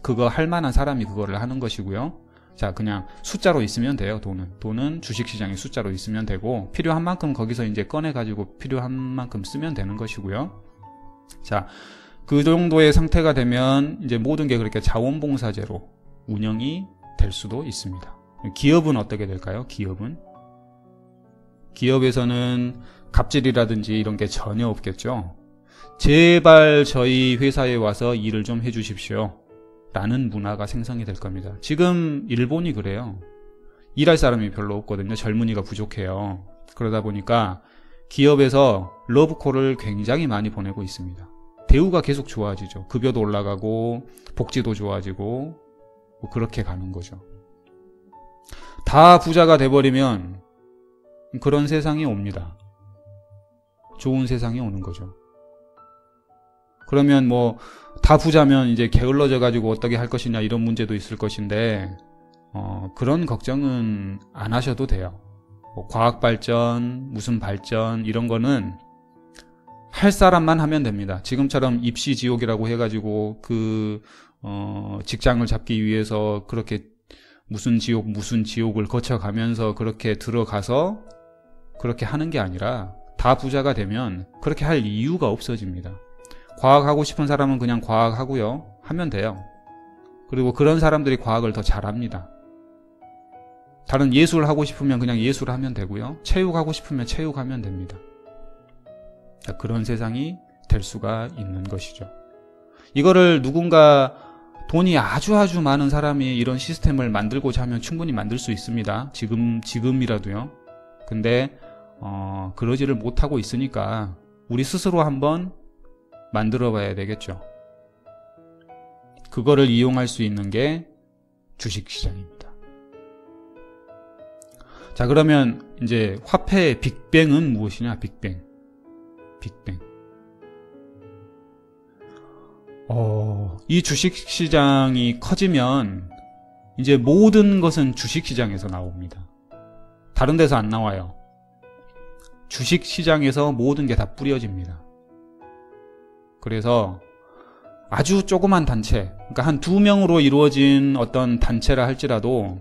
그거 할 만한 사람이 그거를 하는 것이고요. 자, 그냥 숫자로 있으면 돼요. 돈은 주식시장에 숫자로 있으면 되고, 필요한 만큼 거기서 이제 꺼내가지고 필요한 만큼 쓰면 되는 것이고요. 자, 그 정도의 상태가 되면 이제 모든 게 그렇게 자원봉사제로 운영이 될 수도 있습니다. 기업은 어떻게 될까요? 기업에서는 갑질이라든지 이런 게 전혀 없겠죠. 제발 저희 회사에 와서 일을 좀 해주십시오 라는 문화가 생성이 될 겁니다. 지금 일본이 그래요. 일할 사람이 별로 없거든요. 젊은이가 부족해요. 그러다 보니까 기업에서 러브콜을 굉장히 많이 보내고 있습니다. 대우가 계속 좋아지죠. 급여도 올라가고 복지도 좋아지고 뭐 그렇게 가는 거죠. 다 부자가 돼버리면 그런 세상이 옵니다. 좋은 세상이 오는 거죠. 그러면 뭐 다 부자면 이제 게을러져 가지고 어떻게 할 것이냐 이런 문제도 있을 것인데 그런 걱정은 안 하셔도 돼요. 뭐 과학 발전, 무슨 발전 이런 거는 할 사람만 하면 됩니다. 지금처럼 입시 지옥이라고 해가지고 그 직장을 잡기 위해서 그렇게 무슨 지옥을 거쳐가면서 그렇게 들어가서 그렇게 하는 게 아니라 다 부자가 되면 그렇게 할 이유가 없어집니다. 과학하고 싶은 사람은 그냥 과학하고요. 하면 돼요. 그리고 그런 사람들이 과학을 더 잘합니다. 다른 예술 하고 싶으면 그냥 예술 하면 되고요. 체육하고 싶으면 체육하면 됩니다. 그런 세상이 될 수가 있는 것이죠. 이거를 누군가 돈이 아주 많은 사람이 이런 시스템을 만들고자 하면 충분히 만들 수 있습니다. 지금이라도요. 근데 그러지를 못하고 있으니까 우리 스스로 한번 만들어 봐야 되겠죠. 그거를 이용할 수 있는 게 주식시장입니다. 자, 그러면 이제 화폐의 빅뱅은 무엇이냐? 빅뱅. 이 주식시장이 커지면 이제 모든 것은 주식시장에서 나옵니다. 다른 데서 안 나와요. 주식시장에서 모든 게 다 뿌려집니다. 그래서 아주 조그만 단체, 그러니까 한 2명으로 이루어진 어떤 단체라 할지라도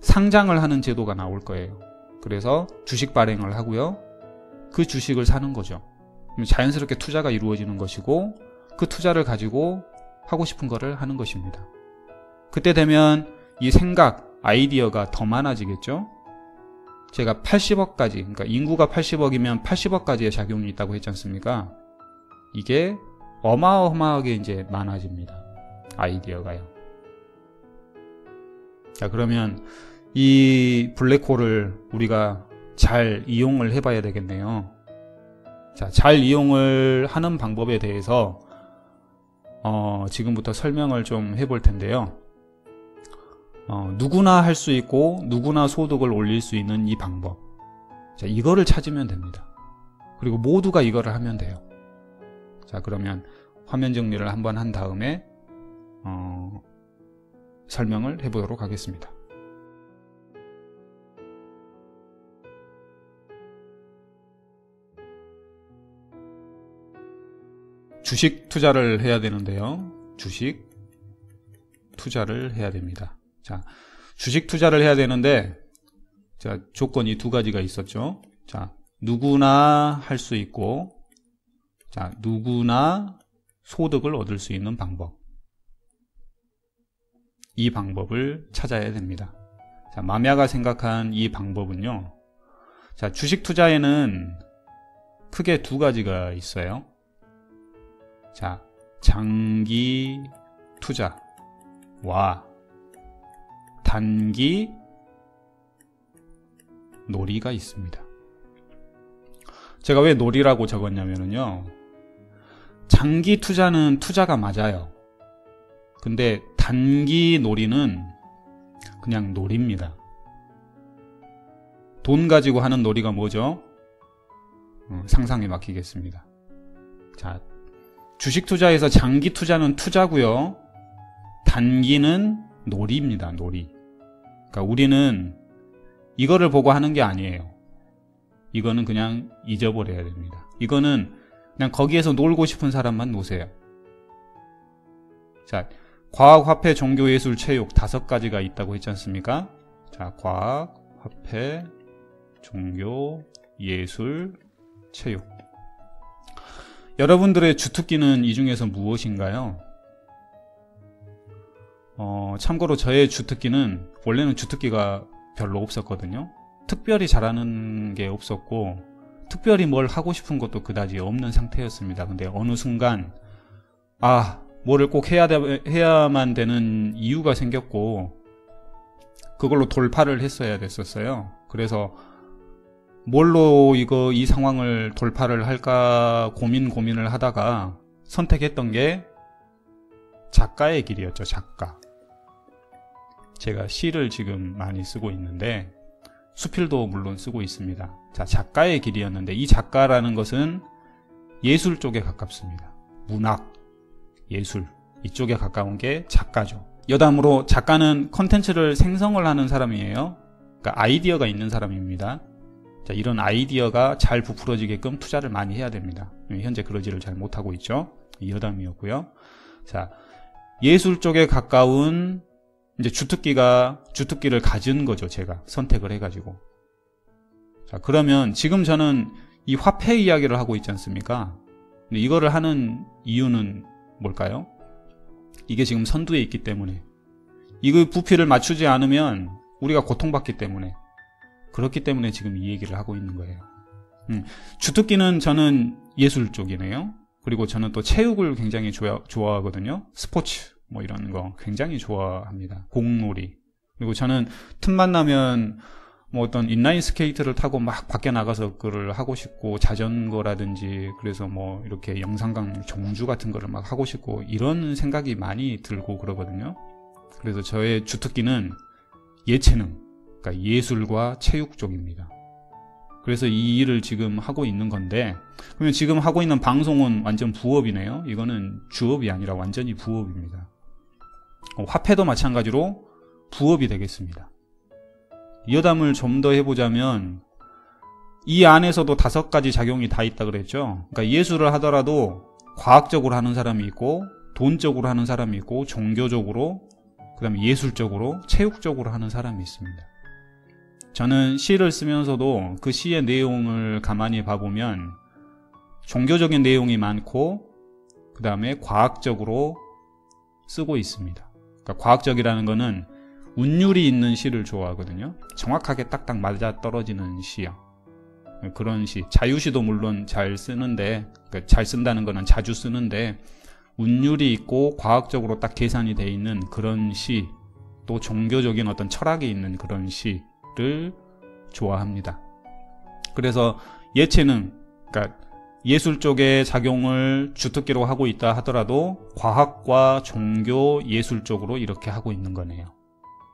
상장을 하는 제도가 나올 거예요. 그래서 주식 발행을 하고요. 그 주식을 사는 거죠. 자연스럽게 투자가 이루어지는 것이고 그 투자를 가지고 하고 싶은 거를 하는 것입니다. 그때 되면 이 생각, 아이디어가 더 많아지겠죠. 제가 80억까지, 그러니까 인구가 80억이면 80억까지의 작용이 있다고 했지 않습니까? 이게 어마어마하게 이제 많아집니다. 아이디어가요. 자, 그러면 이 블랙홀을 우리가 잘 이용을 해봐야 되겠네요. 자, 잘 이용을 하는 방법에 대해서 지금부터 설명을 좀 해볼 텐데요. 누구나 할 수 있고 누구나 소득을 올릴 수 있는 이 방법. 자, 이거를 찾으면 됩니다. 그리고 모두가 이거를 하면 돼요. 자, 그러면 화면 정리를 한번 한 다음에 설명을 해보도록 하겠습니다. 주식 투자를 해야 되는데요. 주식 투자를 해야 됩니다. 자, 주식 투자를 해야 되는데, 자, 조건이 두 가지가 있었죠. 자, 누구나 할 수 있고, 자, 누구나 소득을 얻을 수 있는 방법. 이 방법을 찾아야 됩니다. 자, 마미아가 생각한 이 방법은요. 자, 주식 투자에는 크게 두 가지가 있어요. 자, 장기 투자와 단기 놀이가 있습니다. 제가 왜 놀이라고 적었냐면요. 장기 투자는 투자가 맞아요. 근데 단기 놀이는 그냥 놀이입니다. 돈 가지고 하는 놀이가 뭐죠? 상상에 맡기겠습니다. 자, 주식 투자에서 장기 투자는 투자고요. 단기는 놀이입니다. 놀이. 그러니까 우리는 이거를 보고 하는 게 아니에요. 이거는 그냥 잊어버려야 됩니다. 이거는 그냥 거기에서 놀고 싶은 사람만 노세요. 자, 과학, 화폐, 종교, 예술, 체육 5가지가 있다고 했지 않습니까? 자, 과학, 화폐, 종교, 예술, 체육. 여러분들의 주특기는 이 중에서 무엇인가요? 참고로 저의 주특기는 원래는 주특기가 별로 없었거든요. 특별히 잘하는 게 없었고 특별히 뭘 하고 싶은 것도 그다지 없는 상태였습니다. 근데 어느 순간 뭐를 꼭 해야만 되는 이유가 생겼고 그걸로 돌파를 했어야 됐었어요. 그래서 뭘로 이 상황을 돌파를 할까 고민을 하다가 선택했던 게 작가의 길이었죠. 작가. 제가 시를 지금 많이 쓰고 있는데 수필도 물론 쓰고 있습니다. 자, 작가의 길이었는데 이 작가라는 것은 예술 쪽에 가깝습니다. 문학, 예술 이쪽에 가까운 게 작가죠. 여담으로 작가는 컨텐츠를 생성을 하는 사람이에요. 그러니까 아이디어가 있는 사람입니다. 자, 이런 아이디어가 잘 부풀어지게끔 투자를 많이 해야 됩니다. 현재 그러지를 잘 못하고 있죠. 여담이었고요. 자, 예술 쪽에 가까운 이제 주특기를 가진 거죠. 제가 선택을 해가지고. 자, 그러면 지금 저는 이 화폐 이야기를 하고 있지 않습니까? 근데 이거를 하는 이유는 뭘까요? 이게 지금 선두에 있기 때문에, 이거 부피를 맞추지 않으면 우리가 고통받기 때문에, 그렇기 때문에 지금 이 얘기를 하고 있는 거예요. 주특기는 저는 예술 쪽이네요. 그리고 저는 또 체육을 굉장히 좋아하거든요. 스포츠 뭐 이런 거 굉장히 좋아합니다. 공놀이. 그리고 저는 틈만 나면 뭐 어떤 인라인 스케이트를 타고 막 밖에 나가서 그걸 하고 싶고, 자전거라든지, 그래서 뭐 이렇게 영상강 종주 같은 거를 막 하고 싶고, 이런 생각이 많이 들고 그러거든요. 그래서 저의 주특기는 예체능, 그러니까 예술과 체육 쪽입니다. 그래서 이 일을 지금 하고 있는 건데, 그러면 지금 하고 있는 방송은 완전 부업이네요. 이거는 주업이 아니라 완전히 부업입니다. 화폐도 마찬가지로 부업이 되겠습니다. 여담을 좀 더 해보자면 이 안에서도 5가지 작용이 다 있다 그랬죠. 그러니까 예술을 하더라도 과학적으로 하는 사람이 있고, 돈적으로 하는 사람이 있고, 종교적으로, 그 다음에 예술적으로, 체육적으로 하는 사람이 있습니다. 저는 시를 쓰면서도 그 시의 내용을 가만히 봐보면 종교적인 내용이 많고, 그 다음에 과학적으로 쓰고 있습니다. 그러니까 과학적이라는 거는 운율이 있는 시를 좋아하거든요. 정확하게 딱딱 맞아 떨어지는 시요. 그런 시, 자유시도 물론 잘 쓰는데, 그러니까 잘 쓴다는 거는 자주 쓰는데, 운율이 있고 과학적으로 딱 계산이 돼 있는 그런 시, 또 종교적인 어떤 철학이 있는 그런 시를 좋아합니다. 그래서 예체능, 그러니까 예술 쪽의 작용을 주특기로 하고 있다 하더라도 과학과 종교, 예술 쪽으로 이렇게 하고 있는 거네요.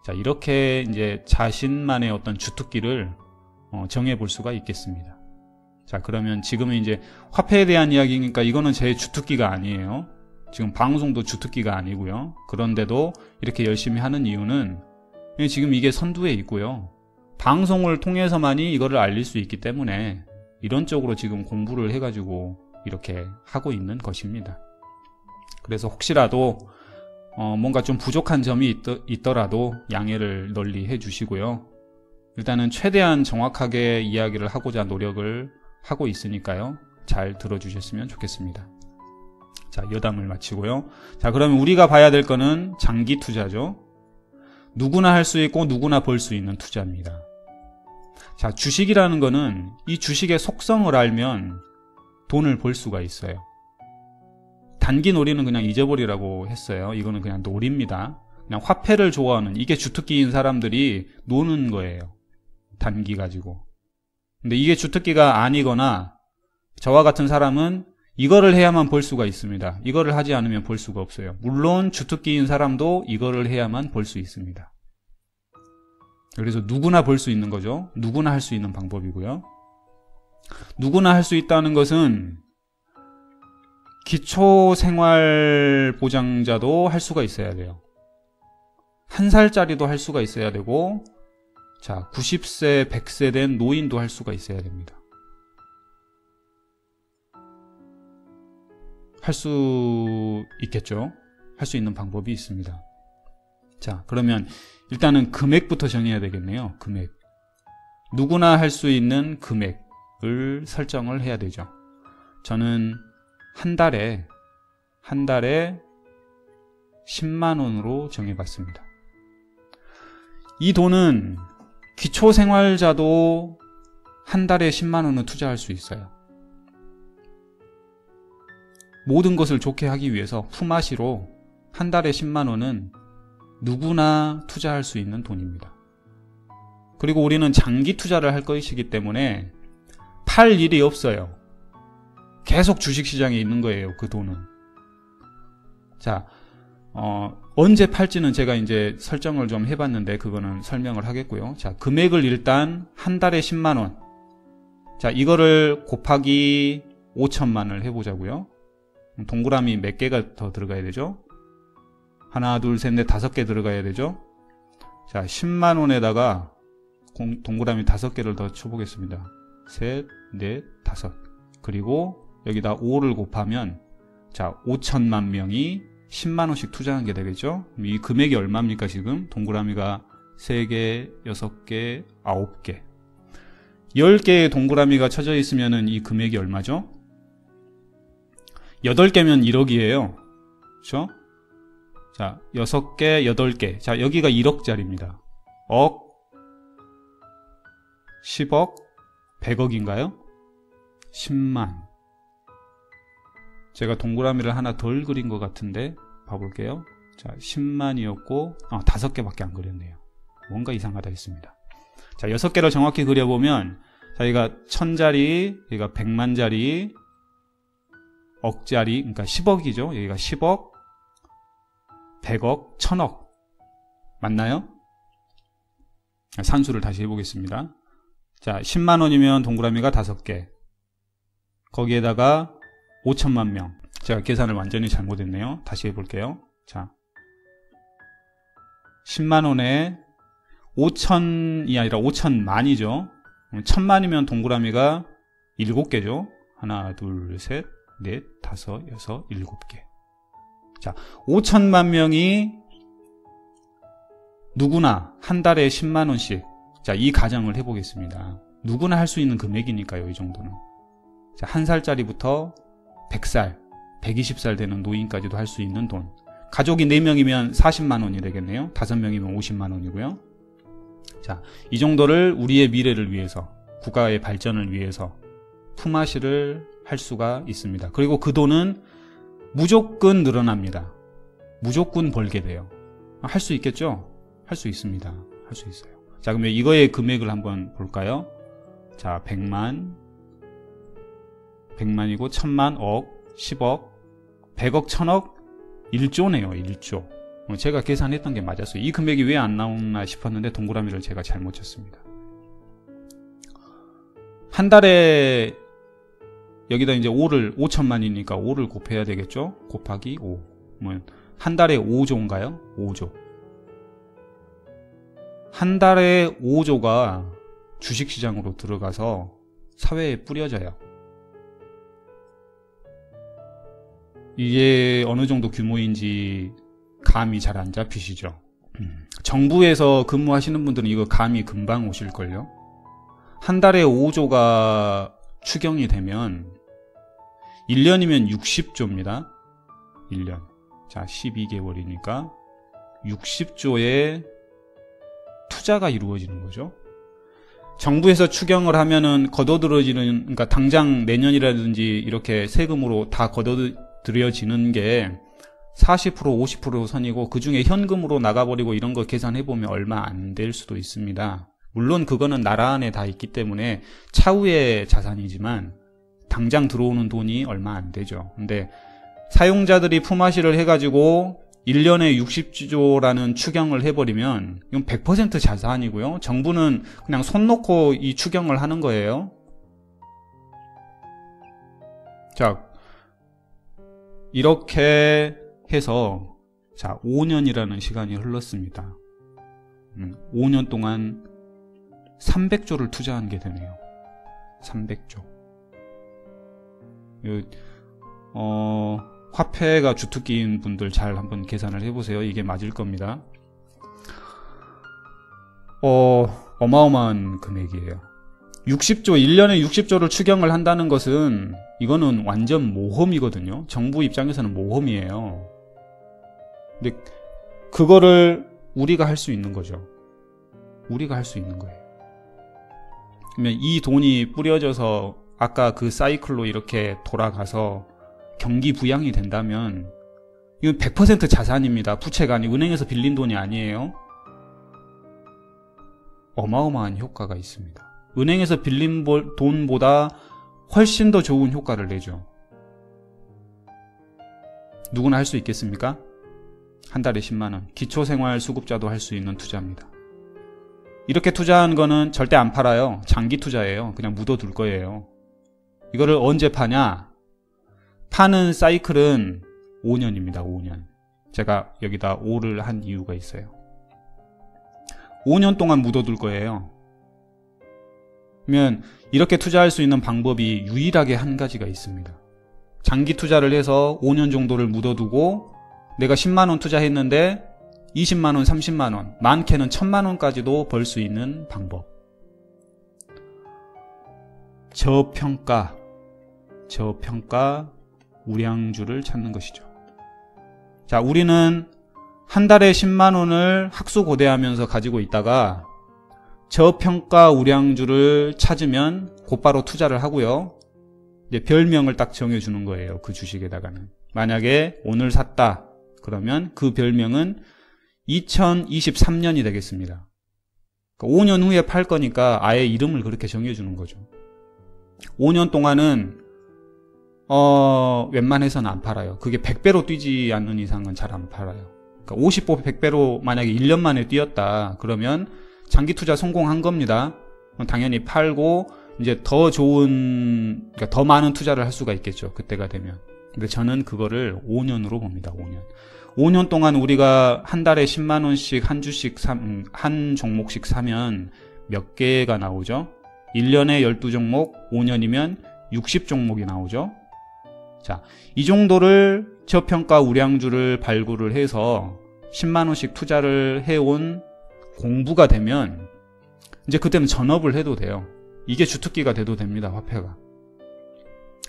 자, 이렇게 이제 자신만의 어떤 주특기를 정해 볼 수가 있겠습니다. 자, 그러면 지금은 이제 화폐에 대한 이야기니까 이거는 제 주특기가 아니에요. 지금 방송도 주특기가 아니고요. 그런데도 이렇게 열심히 하는 이유는 지금 이게 선두에 있고요. 방송을 통해서만이 이거를 알릴 수 있기 때문에 이런 쪽으로 지금 공부를 해가지고 이렇게 하고 있는 것입니다. 그래서 혹시라도 뭔가 좀 부족한 점이 있더라도 양해를 널리 해주시고요. 일단은 최대한 정확하게 이야기를 하고자 노력을 하고 있으니까요. 잘 들어주셨으면 좋겠습니다. 자, 여담을 마치고요. 자, 그러면 우리가 봐야 될 거는 장기 투자죠. 누구나 할 수 있고 누구나 벌 수 있는 투자입니다. 자, 주식이라는 거는 이 주식의 속성을 알면 돈을 벌 수가 있어요. 단기 놀이는 그냥 잊어버리라고 했어요. 이거는 그냥 놀이입니다. 그냥 화폐를 좋아하는, 이게 주특기인 사람들이 노는 거예요. 단기 가지고. 근데 이게 주특기가 아니거나 저와 같은 사람은 이거를 해야만 벌 수가 있습니다. 이거를 하지 않으면 벌 수가 없어요. 물론 주특기인 사람도 이거를 해야만 벌 수 있습니다. 그래서 누구나 벌 수 있는 거죠. 누구나 할 수 있는 방법이고요. 누구나 할 수 있다는 것은 기초생활보장자도 할 수가 있어야 돼요. 1살짜리도 할 수가 있어야 되고, 자, 90세, 100세 된 노인도 할 수가 있어야 됩니다. 할 수 있겠죠? 할 수 있는 방법이 있습니다. 자, 그러면 일단은 금액부터 정해야 되겠네요. 금액. 누구나 할 수 있는 금액을 설정을 해야 되죠. 저는 한 달에 10만 원으로 정해봤습니다. 이 돈은 기초생활자도 한 달에 10만 원을 투자할 수 있어요. 모든 것을 좋게 하기 위해서 품앗이로 한 달에 10만 원은 누구나 투자할 수 있는 돈입니다. 그리고 우리는 장기 투자를 할 것이기 때문에 팔 일이 없어요. 계속 주식시장에 있는 거예요, 그 돈은. 자, 언제 팔지는 제가 이제 설정을 좀 해봤는데 그거는 설명을 하겠고요. 자, 금액을 일단 한 달에 10만 원. 자, 이거를 곱하기 5천만을 해보자고요. 동그라미 몇 개가 더 들어가야 되죠? 하나, 둘, 셋, 넷, 5개 들어가야 되죠? 자, 10만 원에다가 동그라미 5개를 더 쳐보겠습니다. 셋, 넷, 5. 그리고 여기다 5를 곱하면, 자, 5천만 명이 10만 원씩 투자한 게 되겠죠? 이 금액이 얼마입니까, 지금? 동그라미가 3개, 6개, 9개. 10개의 동그라미가 쳐져 있으면은 이 금액이 얼마죠? 8개면 1억이에요. 그렇죠? 자, 6개, 8개. 자, 여기가 1억짜리입니다. 억, 10억, 100억인가요? 10만. 제가 동그라미를 하나 덜 그린 것 같은데 봐볼게요. 자, 10만이었고 5개밖에 안 그렸네요. 뭔가 이상하다 했습니다. 자, 6개를 정확히 그려보면, 자, 여기가 1000자리, 여기가 100만자리, 억짜리, 그러니까 10억이죠. 여기가 10억, 100억, 1000억. 맞나요? 산수를 다시 해보겠습니다. 자, 10만 원이면 동그라미가 5개. 거기에다가 5천만 명. 제가 계산을 완전히 잘못했네요. 다시 해볼게요. 자, 10만 원에 5천이 아니라 5천만이죠. 1000만이면 동그라미가 7개죠. 하나, 둘, 셋, 넷, 5, 6, 7개. 자, 5천만 명이 누구나 한 달에 10만 원씩. 자, 이 가정을 해보겠습니다. 누구나 할 수 있는 금액이니까요, 이 정도는. 자, 1살짜리부터 100살, 120살 되는 노인까지도 할 수 있는 돈. 가족이 4명이면 40만 원이 되겠네요. 5명이면 50만 원이고요. 자, 이 정도를 우리의 미래를 위해서, 국가의 발전을 위해서 품앗이를 할 수가 있습니다. 그리고 그 돈은 무조건 늘어납니다. 무조건 벌게 돼요. 할 수 있겠죠? 할 수 있습니다. 할 수 있어요. 자, 그러면 이거의 금액을 한번 볼까요? 자, 100만, 100만이고 1000만, 억, 10억, 100억, 1000억, 1조네요. 1조. 제가 계산했던 게 맞았어요. 이 금액이 왜 안 나오나 싶었는데 동그라미를 제가 잘못 쳤습니다. 한 달에 여기다 이제 5를 5천만이니까 5를 곱해야 되겠죠? 곱하기 5. 한 달에 5조인가요? 5조. 한 달에 5조가 주식시장으로 들어가서 사회에 뿌려져요. 이게 어느 정도 규모인지 감이 잘 안 잡히시죠? 정부에서 근무하시는 분들은 이거 감이 금방 오실걸요? 한 달에 5조가 추경이 되면 1년이면 60조입니다. 1년. 자, 12개월이니까 60조의 투자가 이루어지는 거죠. 정부에서 추경을 하면은 거둬들여지는, 그러니까 당장 내년이라든지 이렇게 세금으로 다 거둬들여지는 게 40%, 50% 선이고 그 중에 현금으로 나가버리고 이런 거 계산해보면 얼마 안 될 수도 있습니다. 물론 그거는 나라 안에 다 있기 때문에 차후의 자산이지만 당장 들어오는 돈이 얼마 안 되죠. 근데 사용자들이 품앗이를 해가지고 1년에 60조라는 추경을 해버리면 이건 100% 자산이고요. 정부는 그냥 손 놓고 이 추경을 하는 거예요. 자, 이렇게 해서 자 5년이라는 시간이 흘렀습니다. 5년 동안 300조를 투자한 게 되네요. 300조. 화폐가 주특기인 분들 잘 한번 계산을 해보세요. 이게 맞을 겁니다. 어마어마한 금액이에요. 60조, 1년에 60조를 추경을 한다는 것은 이거는 완전 모험이거든요. 정부 입장에서는 모험이에요. 근데 그거를 우리가 할 수 있는 거죠. 우리가 할 수 있는 거예요. 그러면 이 돈이 뿌려져서 아까 그 사이클로 이렇게 돌아가서 경기 부양이 된다면 이건 100% 자산입니다. 부채가 아니고 은행에서 빌린 돈이 아니에요. 어마어마한 효과가 있습니다. 은행에서 빌린 돈보다 훨씬 더 좋은 효과를 내죠. 누구나 할 수 있겠습니까? 한 달에 10만원. 기초생활수급자도 할 수 있는 투자입니다. 이렇게 투자한 거는 절대 안 팔아요. 장기 투자예요. 그냥 묻어둘 거예요. 이거를 언제 파냐? 파는 사이클은 5년입니다. 5년. 제가 여기다 5를 한 이유가 있어요. 5년 동안 묻어둘 거예요. 그러면 이렇게 투자할 수 있는 방법이 유일하게 한 가지가 있습니다. 장기 투자를 해서 5년 정도를 묻어두고 내가 10만원 투자했는데 20만원, 30만원, 많게는 1000만원까지도 벌 수 있는 방법. 저평가 우량주를 찾는 것이죠. 자, 우리는 한 달에 10만원을 학수고대하면서 가지고 있다가 저평가 우량주를 찾으면 곧바로 투자를 하고요. 이제 별명을 딱 정해주는 거예요. 그 주식에다가는. 만약에 오늘 샀다. 그러면 그 별명은 2023년이 되겠습니다. 그러니까 5년 후에 팔 거니까 아예 이름을 그렇게 정해주는 거죠. 5년 동안은 웬만해서는 안 팔아요. 그게 100배로 뛰지 않는 이상은 잘 안 팔아요. 그러니까 50보 100배로 만약에 1년 만에 뛰었다. 그러면 장기 투자 성공한 겁니다. 당연히 팔고 이제 더 좋은, 그러니까 더 많은 투자를 할 수가 있겠죠. 그때가 되면. 근데 저는 그거를 5년으로 봅니다. 5년 동안 우리가 한 달에 10만원씩 한 주씩 한 종목씩 사면 몇 개가 나오죠? 1년에 12종목, 5년이면 60종목이 나오죠? 자, 이 정도를 저평가 우량주를 발굴을 해서 10만원씩 투자를 해온 공부가 되면 이제 그때는 전업을 해도 돼요. 이게 주특기가 돼도 됩니다. 화폐가.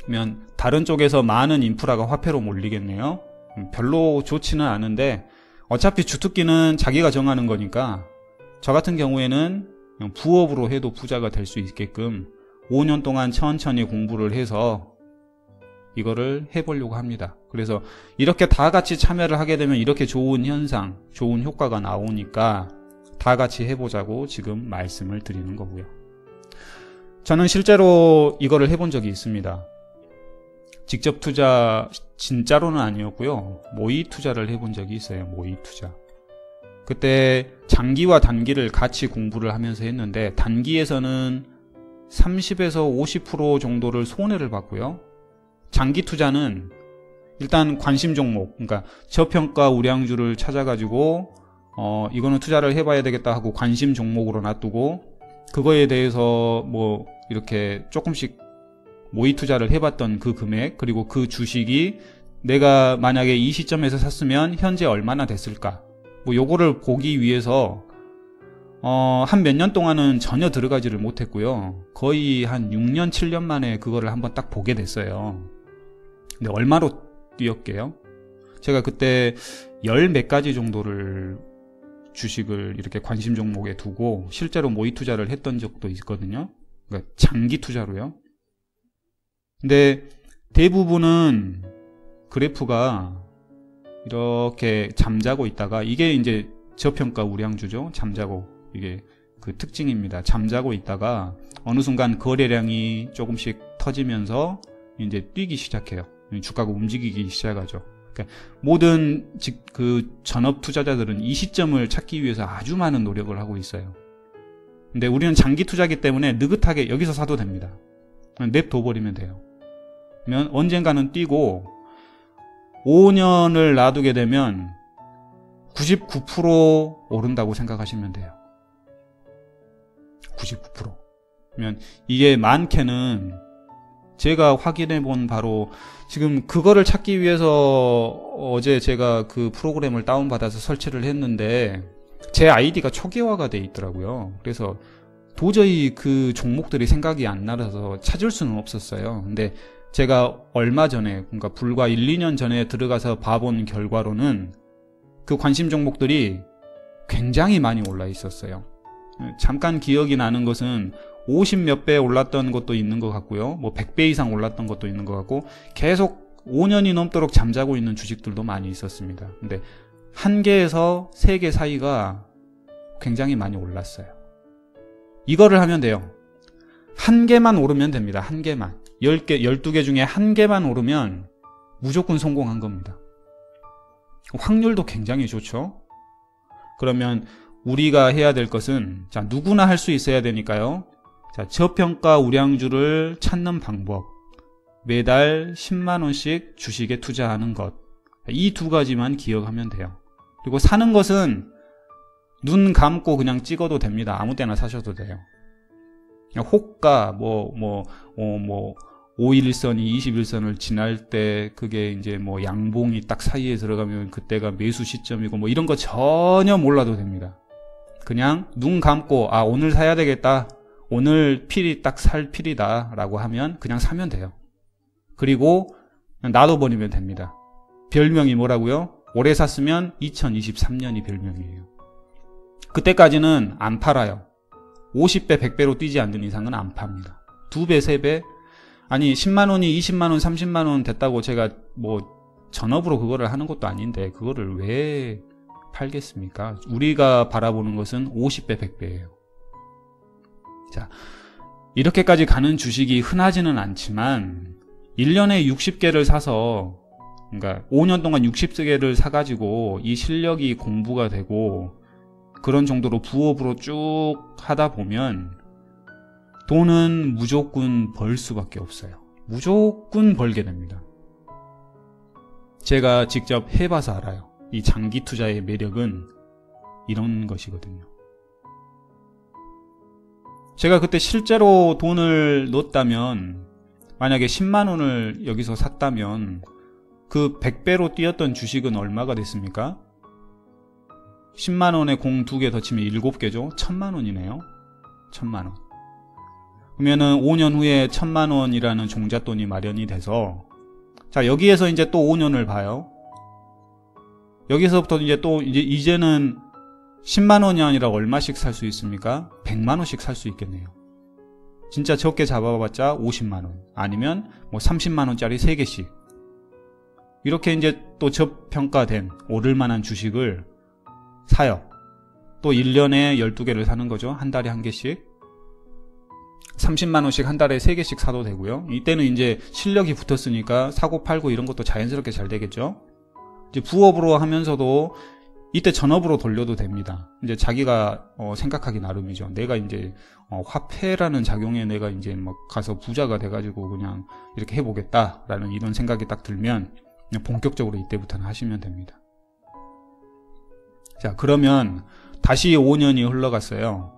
그러면 다른 쪽에서 많은 인프라가 화폐로 몰리겠네요. 별로 좋지는 않은데 어차피 주특기는 자기가 정하는 거니까 저 같은 경우에는 부업으로 해도 부자가 될 수 있게끔 5년 동안 천천히 공부를 해서 이거를 해보려고 합니다. 그래서 이렇게 다 같이 참여를 하게 되면 이렇게 좋은 현상, 좋은 효과가 나오니까 다 같이 해보자고 지금 말씀을 드리는 거고요. 저는 실제로 이거를 해본 적이 있습니다. 직접 투자 진짜로는 아니었고요. 모의 투자를 해본 적이 있어요. 모의 투자. 그때 장기와 단기를 같이 공부를 하면서 했는데 단기에서는 30에서 50% 정도를 손해를 봤고요. 장기 투자는 일단 관심 종목, 그러니까 저평가 우량주를 찾아가지고 이거는 투자를 해봐야 되겠다 하고 관심 종목으로 놔두고 그거에 대해서 뭐 이렇게 조금씩 모의 투자를 해봤던 그 금액, 그리고 그 주식이 내가 만약에 이 시점에서 샀으면 현재 얼마나 됐을까, 뭐 요거를 보기 위해서 한 몇 년 동안은 전혀 들어가지를 못했고요. 거의 한 6년 7년 만에 그거를 한번 딱 보게 됐어요. 근데 얼마로 뛰었게요? 제가 그때 10몇 가지 정도를 주식을 이렇게 관심 종목에 두고 실제로 모의 투자를 했던 적도 있거든요. 그러니까 장기 투자로요. 근데 대부분은 그래프가 이렇게 잠자고 있다가, 이게 이제 저평가 우량주죠. 잠자고, 이게 그 특징입니다. 잠자고 있다가 어느 순간 거래량이 조금씩 터지면서 이제 뛰기 시작해요. 주가가 움직이기 시작하죠. 그러니까 모든 그 전업 투자자들은 이 시점을 찾기 위해서 아주 많은 노력을 하고 있어요. 근데 우리는 장기 투자기 때문에 느긋하게 여기서 사도 됩니다. 냅둬버리면 돼요. 그러면 언젠가는 뛰고 5년을 놔두게 되면 99% 오른다고 생각하시면 돼요. 99%. 그러면 이게 많게는 제가 확인해 본 바로 지금 그거를 찾기 위해서 어제 제가 그 프로그램을 다운받아서 설치를 했는데 제 아이디가 초기화가 돼 있더라고요. 그래서 도저히 그 종목들이 생각이 안 나서 찾을 수는 없었어요. 근데 제가 얼마 전에, 그러니까 불과 1, 2년 전에 들어가서 봐본 결과로는 그 관심 종목들이 굉장히 많이 올라 있었어요. 잠깐 기억이 나는 것은 50 몇 배 올랐던 것도 있는 것 같고요. 뭐 100배 이상 올랐던 것도 있는 것 같고, 계속 5년이 넘도록 잠자고 있는 주식들도 많이 있었습니다. 근데 1개에서 3개 사이가 굉장히 많이 올랐어요. 이거를 하면 돼요. 1개만 오르면 됩니다. 1개만. 10개, 12개 중에 1개만 오르면 무조건 성공한 겁니다. 확률도 굉장히 좋죠. 그러면 우리가 해야 될 것은, 자, 누구나 할 수 있어야 되니까요. 자, 저평가 우량주를 찾는 방법. 매달 10만원씩 주식에 투자하는 것. 이 2가지만 기억하면 돼요. 그리고 사는 것은 눈 감고 그냥 찍어도 됩니다. 아무 때나 사셔도 돼요. 호가, 5일선이 21선을 지날 때 그게 이제 뭐 양봉이 딱 사이에 들어가면 그때가 매수 시점이고 뭐 이런 거 전혀 몰라도 됩니다. 그냥 눈 감고 오늘 사야 되겠다, 오늘 필이 딱 살 필이다 라고 하면 그냥 사면 돼요. 그리고 놔둬버리면 됩니다. 별명이 뭐라고요? 올해 샀으면 2023년이 별명이에요. 그때까지는 안 팔아요. 50배 100배로 뛰지 않는 이상은 안 팝니다. 2배 3배, 아니 10만원이 20만원 30만원 됐다고 제가 뭐 전업으로 그거를 하는 것도 아닌데 그거를 왜 팔겠습니까? 우리가 바라보는 것은 50배 100배예요. 자, 이렇게까지 가는 주식이 흔하지는 않지만 1년에 60개를 사서, 그러니까 5년 동안 60개를 사가지고 이 실력이 공부가 되고 그런 정도로 부업으로 쭉 하다 보면 돈은 무조건 벌 수밖에 없어요. 무조건 벌게 됩니다. 제가 직접 해봐서 알아요. 이 장기 투자의 매력은 이런 것이거든요. 제가 그때 실제로 돈을 넣었다면, 만약에 10만원을 여기서 샀다면 그 100배로 뛰었던 주식은 얼마가 됐습니까? 10만원에 공 2개 더 치면 7개죠? 1000만원이네요. 1000만원. 그러면은 5년 후에 1000만원이라는 종잣돈이 마련이 돼서, 자, 여기에서 이제 또 5년을 봐요. 여기서부터 이제는 10만 원이 아니라 얼마씩 살 수 있습니까? 100만 원씩 살 수 있겠네요. 진짜 적게 잡아봤자 50만 원, 아니면 뭐 30만 원짜리 3개씩. 이렇게 이제 또 저평가된 오를 만한 주식을 사요. 또 1년에 12개를 사는 거죠. 한 달에 한 개씩. 30만 원씩 한 달에 3개씩 사도 되고요. 이때는 이제 실력이 붙었으니까 사고 팔고 이런 것도 자연스럽게 잘 되겠죠. 이제 부업으로 하면서도 이때 전업으로 돌려도 됩니다. 이제 자기가 생각하기 나름이죠. 내가 이제 화폐라는 작용에 내가 이제 막 가서 부자가 돼가지고 그냥 이렇게 해보겠다라는 이런 생각이 딱 들면 그냥 본격적으로 이때부터는 하시면 됩니다. 자, 그러면 다시 5년이 흘러갔어요.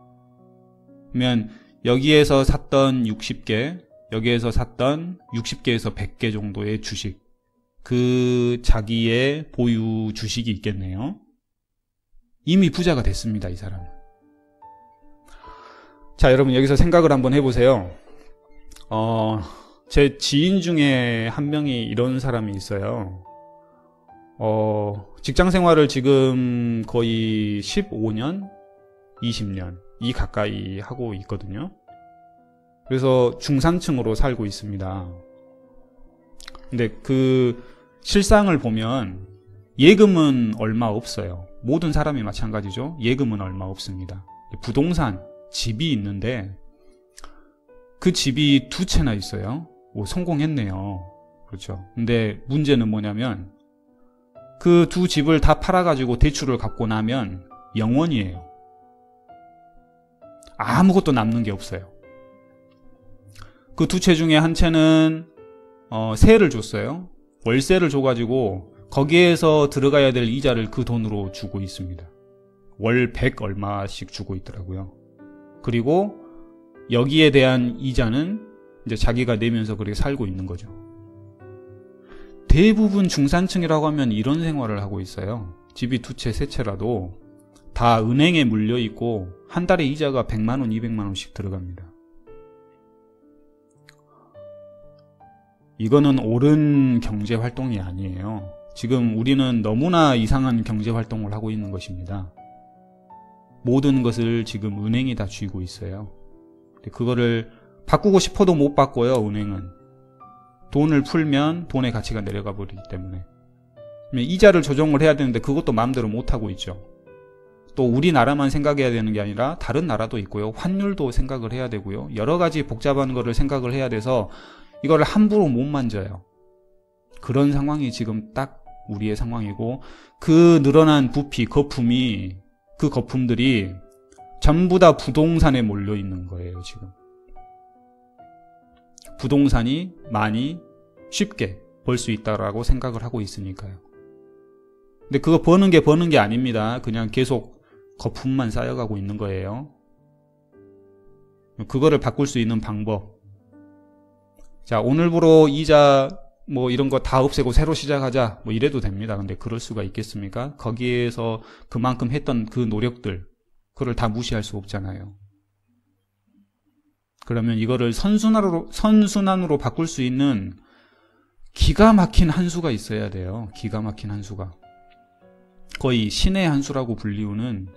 그러면 여기에서 샀던 60개, 여기에서 샀던 60개에서 100개 정도의 주식, 그 자기의 보유 주식이 있겠네요. 이미 부자가 됐습니다, 이 사람은. 자, 여러분 여기서 생각을 한번 해보세요. 제 지인 중에 한 명이 이런 사람이 있어요. 직장 생활을 지금 거의 15년, 20년 이 가까이 하고 있거든요. 그래서 중산층으로 살고 있습니다. 근데 그 실상을 보면 예금은 얼마 없어요. 모든 사람이 마찬가지죠. 예금은 얼마 없습니다. 부동산, 집이 있는데 그 집이 2채나 있어요. 오, 성공했네요. 그렇죠. 근데 문제는 뭐냐면 그 2집을 다 팔아가지고 대출을 갚고 나면 0원이에요. 아무것도 남는 게 없어요. 그 2채 중에 한 채는 세를 줬어요. 월세를 줘가지고 거기에서 들어가야 될 이자를 그 돈으로 주고 있습니다. 월 100 얼마씩 주고 있더라고요. 그리고 여기에 대한 이자는 이제 자기가 내면서 그렇게 살고 있는 거죠. 대부분 중산층이라고 하면 이런 생활을 하고 있어요. 집이 2채, 3채라도 다 은행에 물려 있고 한 달에 이자가 100만 원, 200만 원씩 들어갑니다. 이거는 옳은 경제 활동이 아니에요. 지금 우리는 너무나 이상한 경제 활동을 하고 있는 것입니다. 모든 것을 지금 은행이 다 쥐고 있어요. 그거를 바꾸고 싶어도 못 바꿔요, 은행은. 돈을 풀면 돈의 가치가 내려가 버리기 때문에. 이자를 조정을 해야 되는데 그것도 마음대로 못 하고 있죠. 또 우리나라만 생각해야 되는 게 아니라 다른 나라도 있고요. 환율도 생각을 해야 되고요. 여러 가지 복잡한 거를 생각을 해야 돼서 이거를 함부로 못 만져요. 그런 상황이 지금 딱 우리의 상황이고, 그 늘어난 부피, 거품이, 그 거품들이 전부 다 부동산에 몰려 있는 거예요, 지금. 부동산이 많이 쉽게 벌 수 있다라고 생각을 하고 있으니까요. 근데 그거 버는 게 아닙니다. 그냥 계속 거품만 쌓여가고 있는 거예요. 그거를 바꿀 수 있는 방법. 자, 오늘부로 이자 뭐 이런 거 다 없애고 새로 시작하자 뭐 이래도 됩니다. 근데 그럴 수가 있겠습니까? 거기에서 그만큼 했던 그 노력들, 그걸 다 무시할 수 없잖아요. 그러면 이거를 선순환으로 바꿀 수 있는 기가 막힌 한 수가 있어야 돼요. 기가 막힌 한 수가. 거의 신의 한 수라고 불리우는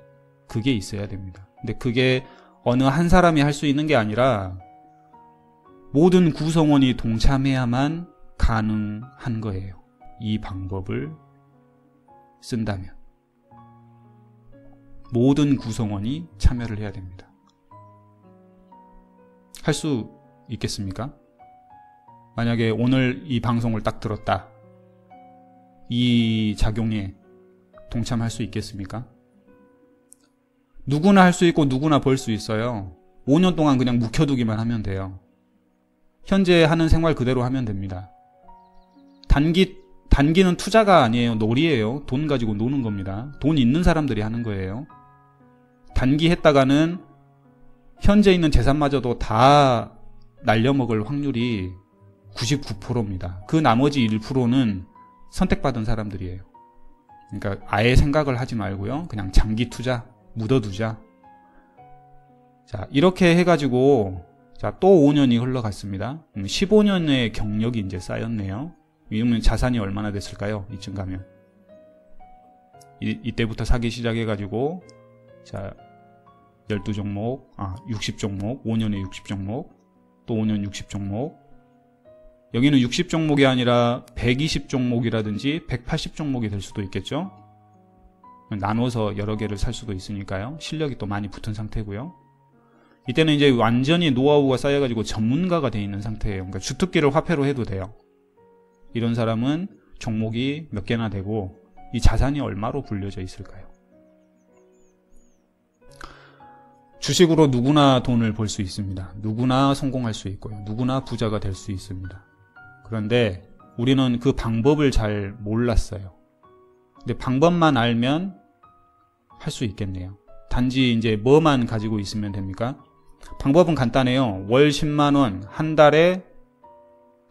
그게 있어야 됩니다. 근데 그게 어느 한 사람이 할 수 있는 게 아니라 모든 구성원이 동참해야만 가능한 거예요. 이 방법을 쓴다면. 모든 구성원이 참여를 해야 됩니다. 할 수 있겠습니까? 만약에 오늘 이 방송을 딱 들었다. 이 작용에 동참할 수 있겠습니까? 누구나 할 수 있고 누구나 벌 수 있어요. 5년 동안 그냥 묵혀두기만 하면 돼요. 현재 하는 생활 그대로 하면 됩니다. 단기는 투자가 아니에요. 놀이에요. 돈 가지고 노는 겁니다. 돈 있는 사람들이 하는 거예요. 단기 했다가는 현재 있는 재산마저도 다 날려먹을 확률이 99%입니다. 그 나머지 1%는 선택받은 사람들이에요. 그러니까 아예 생각을 하지 말고요. 그냥 장기 투자, 묻어두자. 자, 이렇게 해가지고 자, 또 5년이 흘러갔습니다. 15년의 경력이 이제 쌓였네요. 이러면 자산이 얼마나 됐을까요? 이쯤 가면. 이때부터 사기 시작해가지고 자, 12종목, 60종목, 5년에 60종목, 또 5년 60종목. 여기는 60종목이 아니라 120종목이라든지 180종목이 될 수도 있겠죠. 나눠서 여러 개를 살 수도 있으니까요. 실력이 또 많이 붙은 상태고요. 이때는 이제 완전히 노하우가 쌓여가지고 전문가가 돼 있는 상태예요. 그러니까 주특기를 화폐로 해도 돼요. 이런 사람은 종목이 몇 개나 되고 이 자산이 얼마로 불려져 있을까요? 주식으로 누구나 돈을 벌 수 있습니다. 누구나 성공할 수 있고요. 누구나 부자가 될 수 있습니다. 그런데 우리는 그 방법을 잘 몰랐어요. 근데 방법만 알면 할 수 있겠네요. 단지 이제 뭐만 가지고 있으면 됩니까? 방법은 간단해요. 월 10만원, 한 달에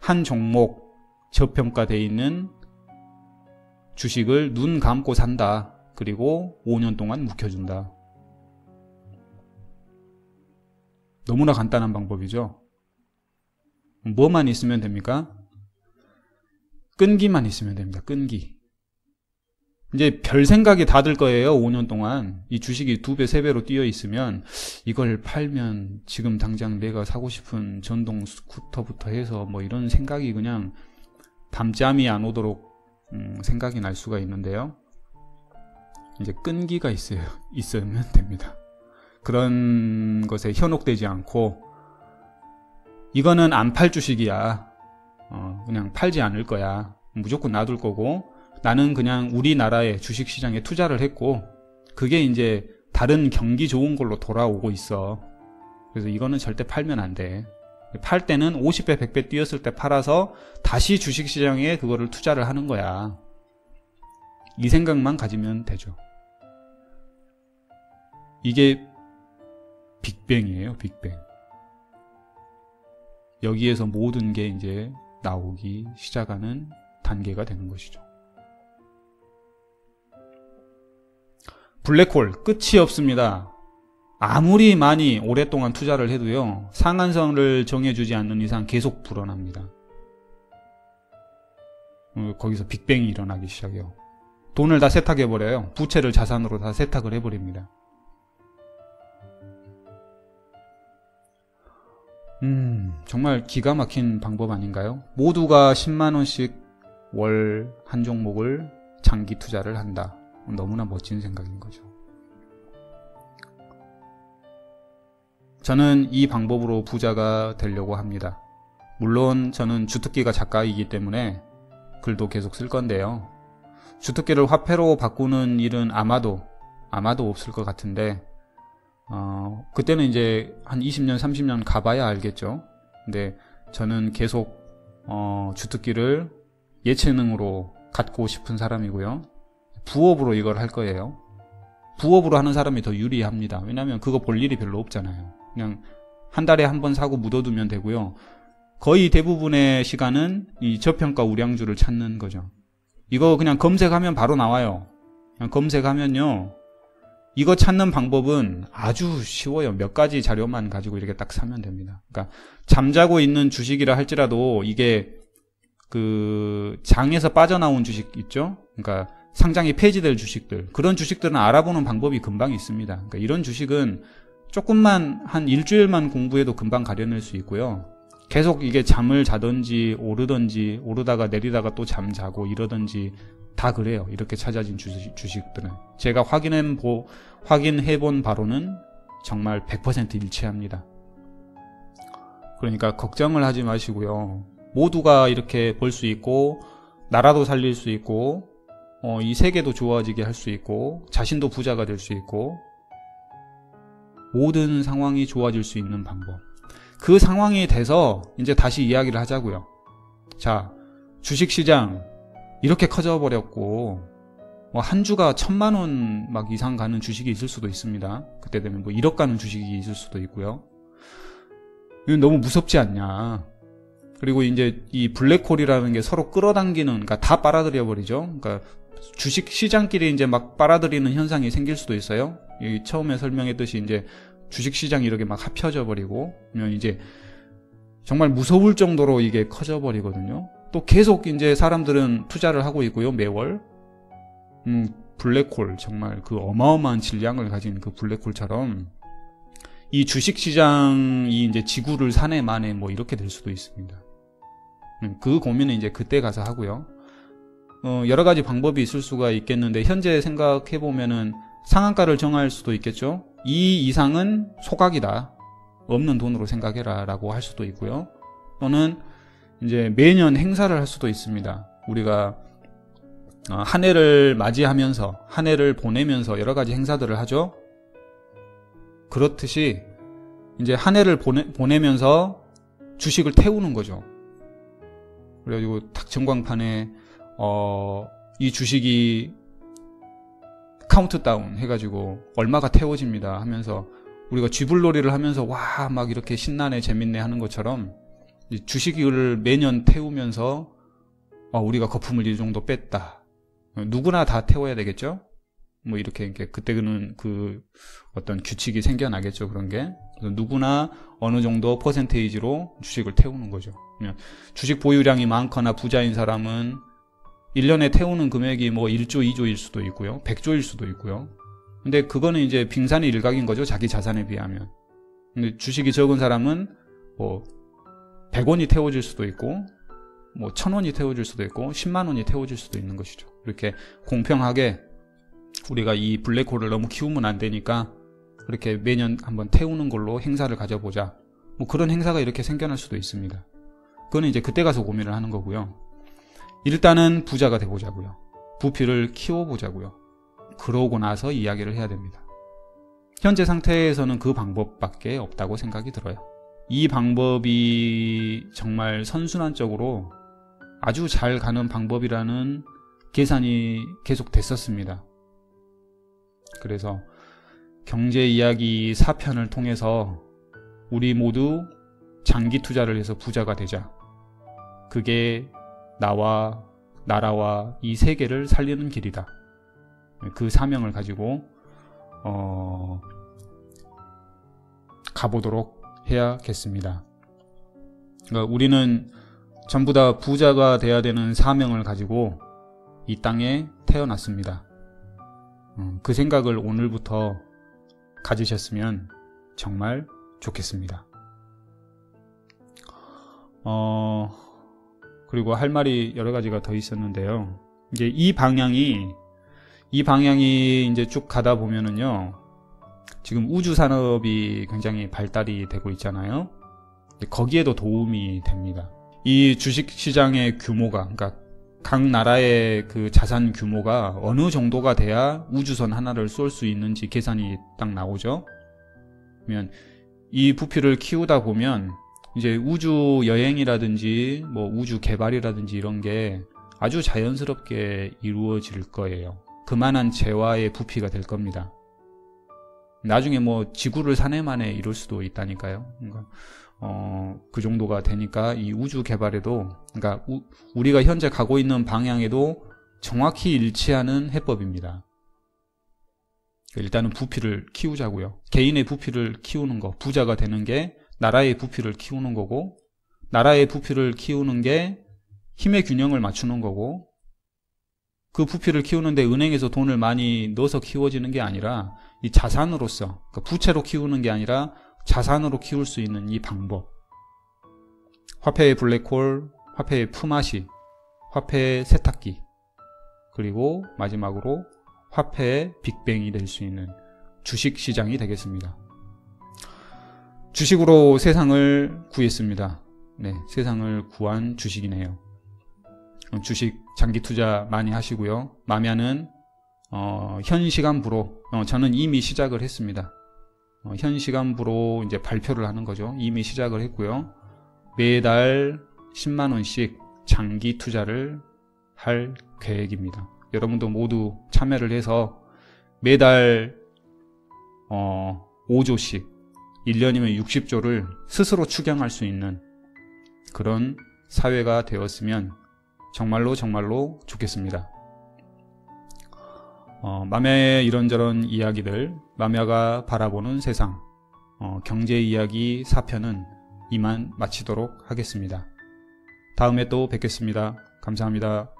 한 종목 저평가되어 있는 주식을 눈 감고 산다. 그리고 5년 동안 묵혀준다. 너무나 간단한 방법이죠. 뭐만 있으면 됩니까? 끈기만 있으면 됩니다. 끈기. 이제 별 생각이 다 들 거예요. 5년 동안 이 주식이 2배, 3배로 뛰어 있으면 이걸 팔면 지금 당장 내가 사고 싶은 전동 스쿠터부터 해서 뭐 이런 생각이 그냥 밤잠이 안 오도록 생각이 날 수가 있는데요. 이제 끈기가 있으면 됩니다. 그런 것에 현혹되지 않고 이거는 안 팔 주식이야. 그냥 팔지 않을 거야. 무조건 놔둘 거고 나는 그냥 우리나라의 주식시장에 투자를 했고 그게 이제 다른 경기 좋은 걸로 돌아오고 있어. 그래서 이거는 절대 팔면 안 돼. 팔 때는 50배, 100배 뛰었을 때 팔아서 다시 주식시장에 그거를 투자를 하는 거야. 이 생각만 가지면 되죠. 이게 빅뱅이에요. 빅뱅. 여기에서 모든 게 이제 나오기 시작하는 단계가 되는 것이죠. 블랙홀 끝이 없습니다. 아무리 많이 오랫동안 투자를 해도요. 상한선을 정해주지 않는 이상 계속 불어납니다. 거기서 빅뱅이 일어나기 시작해요. 돈을 다 세탁해버려요. 부채를 자산으로 다 세탁을 해버립니다. 정말 기가 막힌 방법 아닌가요? 모두가 10만원씩 월 한 종목을 장기 투자를 한다. 너무나 멋진 생각인 거죠. 저는 이 방법으로 부자가 되려고 합니다. 물론 저는 주특기가 작가이기 때문에 글도 계속 쓸 건데요. 주특기를 화폐로 바꾸는 일은 아마도 없을 것 같은데 그때는 이제 한 20년, 30년 가봐야 알겠죠. 근데 저는 계속 주특기를 예체능으로 갖고 싶은 사람이고요. 부업으로 이걸 할 거예요. 부업으로 하는 사람이 더 유리합니다. 왜냐하면 그거 볼 일이 별로 없잖아요. 그냥 한 달에 한 번 사고 묻어두면 되고요. 거의 대부분의 시간은 이 저평가 우량주를 찾는 거죠. 이거 그냥 검색하면 바로 나와요. 그냥 검색하면요. 이거 찾는 방법은 아주 쉬워요. 몇 가지 자료만 가지고 이렇게 딱 사면 됩니다. 그러니까 잠자고 있는 주식이라 할지라도 이게 그 장에서 빠져나온 주식 있죠? 그러니까 상장이 폐지될 주식들, 그런 주식들은 알아보는 방법이 금방 있습니다. 그러니까 이런 주식은 조금만 한 일주일만 공부해도 금방 가려낼 수 있고요. 계속 이게 잠을 자든지 오르든지 오르다가 내리다가 또 잠자고 이러든지 다 그래요. 이렇게 찾아진 주식들은 제가 확인해본 바로는 정말 100% 일치합니다. 그러니까 걱정을 하지 마시고요. 모두가 이렇게 벌 수 있고 나라도 살릴 수 있고 이 세계도 좋아지게 할 수 있고 자신도 부자가 될 수 있고 모든 상황이 좋아질 수 있는 방법. 그 상황이 돼서 이제 다시 이야기를 하자고요. 자, 주식시장 이렇게 커져 버렸고 한 주가 1000만 원 막 이상 가는 주식이 있을 수도 있습니다. 그때 되면 뭐 1억 가는 주식이 있을 수도 있고요. 이건 너무 무섭지 않냐. 그리고 이제 이 블랙홀이라는 게 서로 끌어당기는, 그러니까 다 빨아들여 버리죠. 그러니까 주식 시장끼리 이제 막 빨아들이는 현상이 생길 수도 있어요. 여기 처음에 설명했듯이 이제 주식 시장이 이렇게 막 합쳐져 버리고, 그러면 이제 정말 무서울 정도로 이게 커져 버리거든요. 또 계속 이제 사람들은 투자를 하고 있고요, 매월. 블랙홀, 정말 그 어마어마한 질량을 가진 그 블랙홀처럼 이 주식시장이 이제 지구를 사내 만에 뭐 이렇게 될 수도 있습니다. 그 고민은 이제 그때 가서 하고요. 여러 가지 방법이 있을 수가 있겠는데, 현재 생각해 보면은 상한가를 정할 수도 있겠죠. 이 이상은 소각이다, 없는 돈으로 생각해라 라고 할 수도 있고요. 또는 이제 매년 행사를 할 수도 있습니다. 우리가 한 해를 맞이하면서, 한 해를 보내면서 여러 가지 행사들을 하죠. 그렇듯이 이제 한 해를 보내면서 주식을 태우는 거죠. 그래가지고 딱 전광판에 이 주식이 카운트다운 해가지고 얼마가 태워집니다 하면서, 우리가 쥐불놀이를 하면서 와 막 이렇게 신나네 재밌네 하는 것처럼 주식을 매년 태우면서 우리가 거품을 이 정도 뺐다, 누구나 다 태워야 되겠죠. 뭐 이렇게 그때는 그 어떤 규칙이 생겨나겠죠. 그런 게 누구나 어느 정도 퍼센테이지로 주식을 태우는 거죠. 주식 보유량이 많거나 부자인 사람은 1년에 태우는 금액이 뭐 1조, 2조일 수도 있고요. 100조일 수도 있고요. 근데 그거는 이제 빙산의 일각인 거죠. 자기 자산에 비하면. 근데 주식이 적은 사람은 뭐 100원이 태워질 수도 있고, 뭐 1000원이 태워질 수도 있고, 10만 원이 태워질 수도 있는 것이죠. 이렇게 공평하게 우리가 이 블랙홀을 너무 키우면 안 되니까 그렇게 매년 한번 태우는 걸로 행사를 가져보자. 뭐 그런 행사가 이렇게 생겨날 수도 있습니다. 그거는 이제 그때 가서 고민을 하는 거고요. 일단은 부자가 돼보자고요. 부피를 키워보자고요. 그러고 나서 이야기를 해야 됩니다. 현재 상태에서는 그 방법밖에 없다고 생각이 들어요. 이 방법이 정말 선순환적으로 아주 잘 가는 방법이라는 계산이 계속 됐었습니다. 그래서 경제 이야기 4편을 통해서 우리 모두 장기 투자를 해서 부자가 되자. 그게 나와 나라와 이 세계를 살리는 길이다. 그 사명을 가지고 가보도록 해야겠습니다. 그러니까 우리는 전부 다 부자가 돼야 되는 사명을 가지고 이 땅에 태어났습니다. 그 생각을 오늘부터 가지셨으면 정말 좋겠습니다. 그리고 할 말이 여러 가지가 더 있었는데요. 이제 이 방향이 이제 쭉 가다 보면은요, 지금 우주 산업이 굉장히 발달이 되고 있잖아요. 거기에도 도움이 됩니다. 이 주식 시장의 규모가, 그러니까 각 나라의 그 자산 규모가 어느 정도가 돼야 우주선 하나를 쏠 수 있는지 계산이 딱 나오죠. 그러면 이 부피를 키우다 보면 이제 우주 여행이라든지 뭐 우주 개발이라든지 이런 게 아주 자연스럽게 이루어질 거예요. 그만한 재화의 부피가 될 겁니다. 나중에 뭐 지구를 사내 만에 이룰 수도 있다니까요. 그러니까 그 정도가 되니까 이 우주 개발에도, 그러니까 우리가 현재 가고 있는 방향에도 정확히 일치하는 해법입니다. 일단은 부피를 키우자고요. 개인의 부피를 키우는 거, 부자가 되는 게 나라의 부피를 키우는 거고, 나라의 부피를 키우는 게 힘의 균형을 맞추는 거고, 그 부피를 키우는데 은행에서 돈을 많이 넣어서 키워지는 게 아니라 이 자산으로서, 그러니까 부채로 키우는 게 아니라 자산으로 키울 수 있는 이 방법. 화폐의 블랙홀, 화폐의 품앗이, 화폐의 세탁기, 그리고 마지막으로 화폐의 빅뱅이 될 수 있는 주식시장이 되겠습니다. 주식으로 세상을 구했습니다. 네, 세상을 구한 주식이네요. 주식 장기 투자 많이 하시고요. 마면은 현 시간부로 저는 이미 시작을 했습니다. 현 시간부로 이제 발표를 하는 거죠. 이미 시작을 했고요. 매달 10만 원씩 장기 투자를 할 계획입니다. 여러분도 모두 참여를 해서 매달 5조씩 1년이면 60조를 스스로 추경할 수 있는 그런 사회가 되었으면 정말로 좋겠습니다. 마미아의 이런저런 이야기들, 마미아가 바라보는 세상, 경제 이야기 4편은 이만 마치도록 하겠습니다. 다음에 또 뵙겠습니다. 감사합니다.